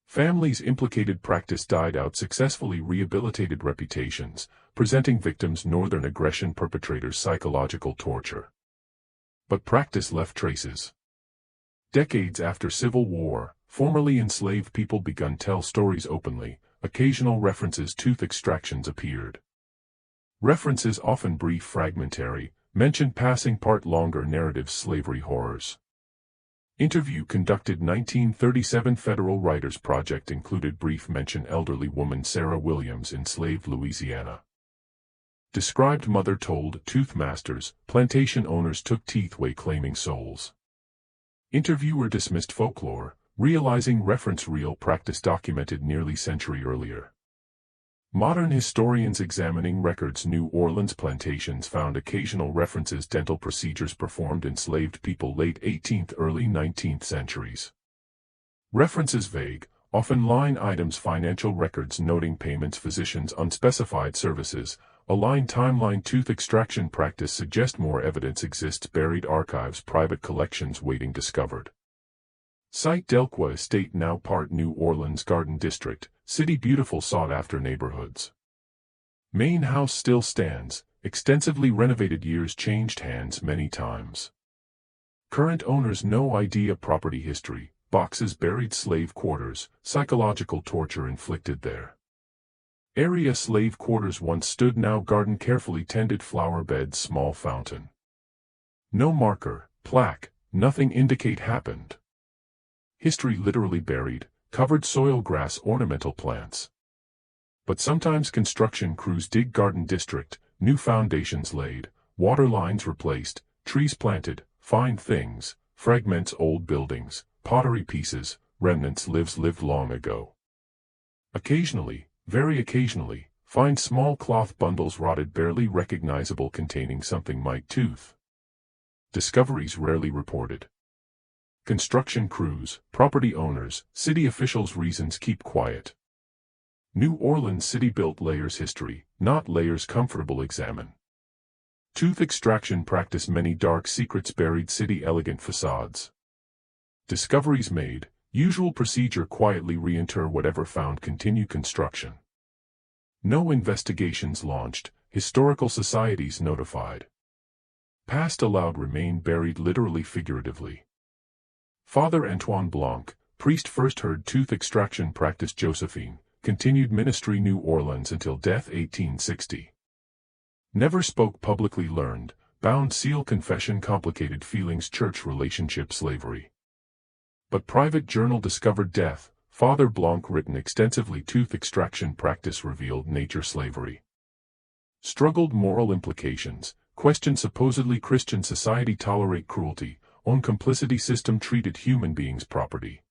Families implicated practice died out successfully rehabilitated reputations, presenting victims Northern aggression perpetrators psychological torture. But practice left traces. Decades after Civil War, formerly enslaved people begun tell stories openly, occasional references tooth extractions appeared. References often brief fragmentary, mention passing part longer narratives slavery horrors. Interview conducted 1937 Federal Writers Project included brief mention elderly woman Sarah Williams enslaved Louisiana. Described mother told tooth masters, plantation owners took teeth away claiming souls. Interviewer dismissed folklore, realizing reference real practice documented nearly century earlier. Modern historians examining records New Orleans plantations found occasional references dental procedures performed enslaved people late 18th early 19th centuries. References vague, often line items financial records noting payments physicians unspecified services, a line timeline tooth extraction practice suggest more evidence exists buried archives private collections waiting discovered. Site Delqua Estate now part New Orleans Garden District, city beautiful sought-after neighborhoods. Main house still stands, extensively renovated years changed hands many times. Current owners no idea property history, boxes buried slave quarters, psychological torture inflicted there. Area slave quarters once stood now garden carefully tended flower beds small fountain. No marker, plaque, nothing indicate happened. History literally buried, covered soil grass ornamental plants. But sometimes construction crews dig garden district, new foundations laid, water lines replaced, trees planted, find things, fragments old buildings, pottery pieces, remnants lives lived long ago. Occasionally, very occasionally, find small cloth bundles rotted barely recognizable containing something might tooth. Discoveries rarely reported. Construction crews, property owners, city officials reasons keep quiet. New Orleans City built layers history, not layers comfortable examine. Tooth extraction practice many dark secrets buried city elegant facades. Discoveries made, usual procedure quietly reinter whatever found continue construction. No investigations launched, historical societies notified. Past allowed remain buried literally figuratively. Father Antoine Blanc, priest first heard tooth extraction practice Josephine, continued ministry New Orleans until death 1860. Never spoke publicly learned, bound seal confession complicated feelings church relationship slavery. But private journal discovered death, Father Blanc written extensively tooth extraction practice revealed nature slavery. Struggled moral implications, questioned supposedly Christian society tolerate cruelty, on complicity system treated human beings property.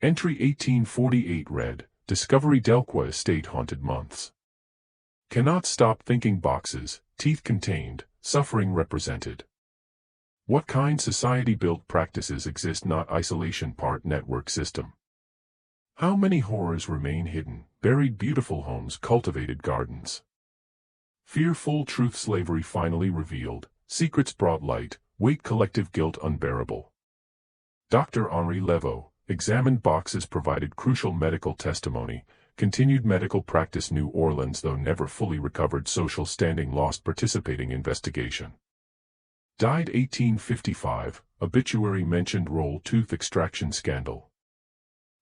Entry 1848 read, Discovery Delqua Estate haunted months. Cannot stop thinking boxes, teeth contained, suffering represented. What kind society built practices exist not isolation part network system. How many horrors remain hidden, buried beautiful homes cultivated gardens. Fearful truth slavery finally revealed, secrets brought light, weight collective guilt unbearable. Dr. Henri Leveau, examined boxes provided crucial medical testimony, continued medical practice New Orleans though never fully recovered social standing lost participating investigation. Died 1855, obituary mentioned roll tooth extraction scandal.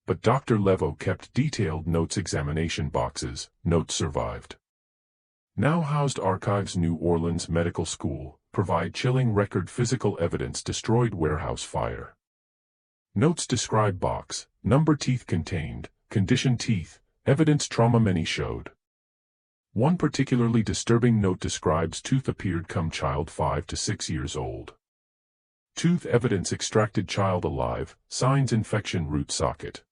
But Dr. Leveau kept detailed notes examination boxes, notes survived. Now housed archives New Orleans Medical School, provide chilling record physical evidence destroyed warehouse fire. Notes describe box, number teeth contained, condition teeth, evidence trauma many showed. One particularly disturbing note describes tooth appeared come child 5 to 6 years old. Tooth evidence extracted child alive, signs infection root socket.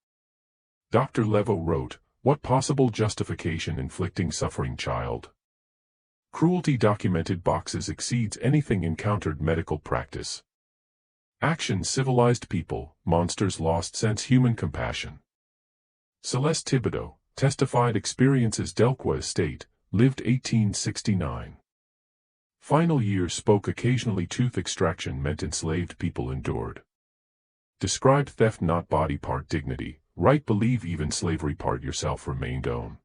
Dr. Levo wrote, "What possible justification inflicting suffering child? Cruelty documented boxes exceeds anything encountered medical practice. Action civilized people, monsters lost sense human compassion." Celeste Thibodeau testified experiences Delqua Estate, lived 1869. Final years spoke occasionally tooth extraction meant enslaved people endured. Described theft not body part dignity, right believe even slavery part yourself remained own.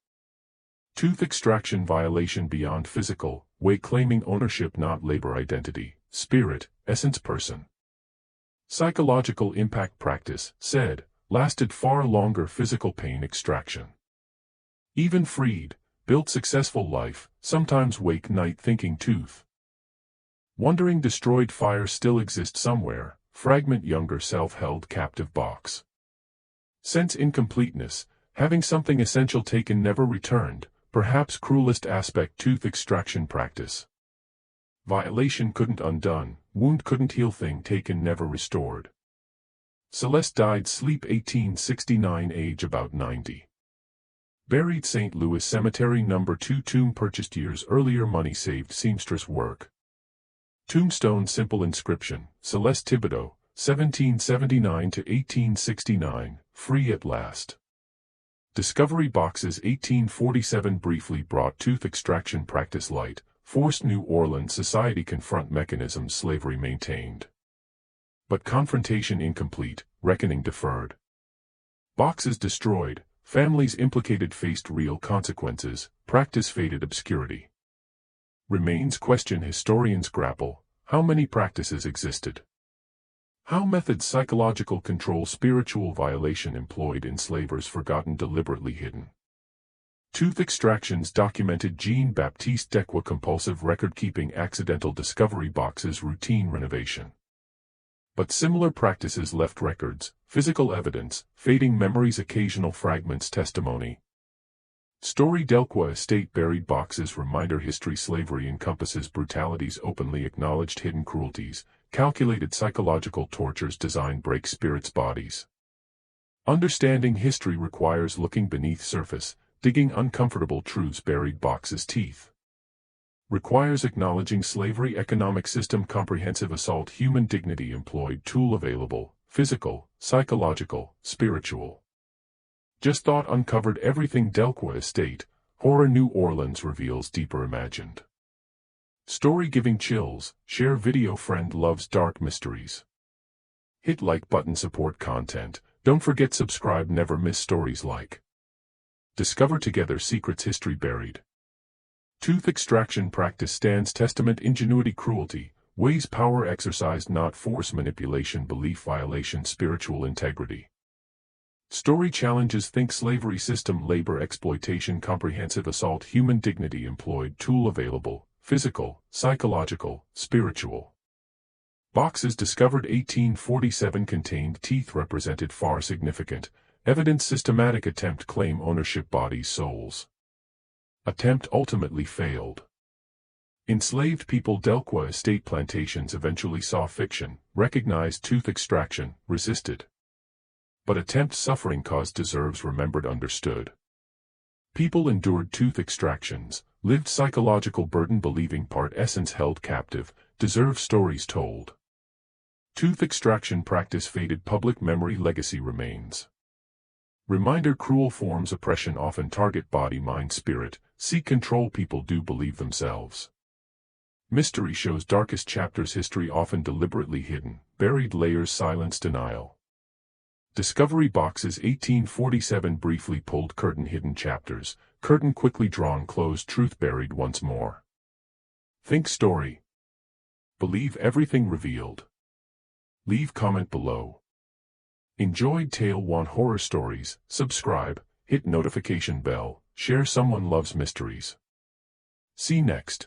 Tooth extraction violation beyond physical, way claiming ownership not labor identity, spirit, essence person. Psychological impact practice, said, lasted far longer physical pain extraction. Even freed, built successful life, sometimes wake night thinking tooth. Wondering destroyed fire still exist somewhere, fragment younger self held captive box. Sense incompleteness, having something essential taken never returned, perhaps cruelest aspect tooth extraction practice. Violation couldn't undone, wound couldn't heal thing taken never restored. Celeste died sleep 1869 age about 90. Buried St. Louis Cemetery No. 2 tomb purchased years earlier money saved seamstress work. Tombstone simple inscription, Celeste Thibodeau, 1779 to 1869, free at last. Discovery boxes 1847 briefly brought tooth extraction practice light, forced New Orleans society confront mechanisms slavery maintained. But confrontation incomplete, reckoning deferred. Boxes destroyed, families implicated faced real consequences, practice faded obscurity. Remains question historians grapple, how many practices existed? How methods psychological control spiritual violation employed enslavers forgotten deliberately hidden. Tooth extractions documented Jean-Baptiste Delqua compulsive record-keeping accidental discovery boxes routine renovation. But similar practices left records, physical evidence, fading memories occasional fragments testimony. Story Delqua Estate buried boxes reminder history slavery encompasses brutalities openly acknowledged hidden cruelties, calculated psychological tortures designed break spirits' bodies. Understanding history requires looking beneath surface, digging uncomfortable truths buried boxes teeth. Requires acknowledging slavery economic system comprehensive assault human dignity employed tool available, physical, psychological, spiritual. Just thought uncovered everything Delqua Estate, horror New Orleans reveals deeper imagined. Story giving chills, share video friend loves dark mysteries. Hit like button support content, don't forget subscribe never miss stories like. Discover together secrets history buried. Tooth extraction practice stands testament ingenuity cruelty, ways power exercised not force manipulation belief violation spiritual integrity. Story challenges think slavery system labor exploitation comprehensive assault human dignity employed tool available, physical, psychological, spiritual. Boxes discovered 1847 contained teeth represented far significant, evidence systematic attempt claim ownership bodies souls. Attempt ultimately failed. Enslaved people Delqua Estate plantations eventually saw fiction, recognized tooth extraction, resisted. But attempt suffering caused deserves remembered understood. People endured tooth extractions, lived psychological burden believing part essence held captive, deserve stories told. Tooth extraction practice faded public memory legacy remains. Reminder cruel forms oppression often target body mind spirit, seek control people do believe themselves. Mystery shows darkest chapters history often deliberately hidden, buried layers silence denial. Discovery boxes 1847 briefly pulled curtain hidden chapters, curtain quickly drawn closed truth buried once more. Think story. Believe everything revealed. Leave comment below. Enjoyed Tale 1 horror stories, subscribe, hit notification bell, share someone loves mysteries. See next.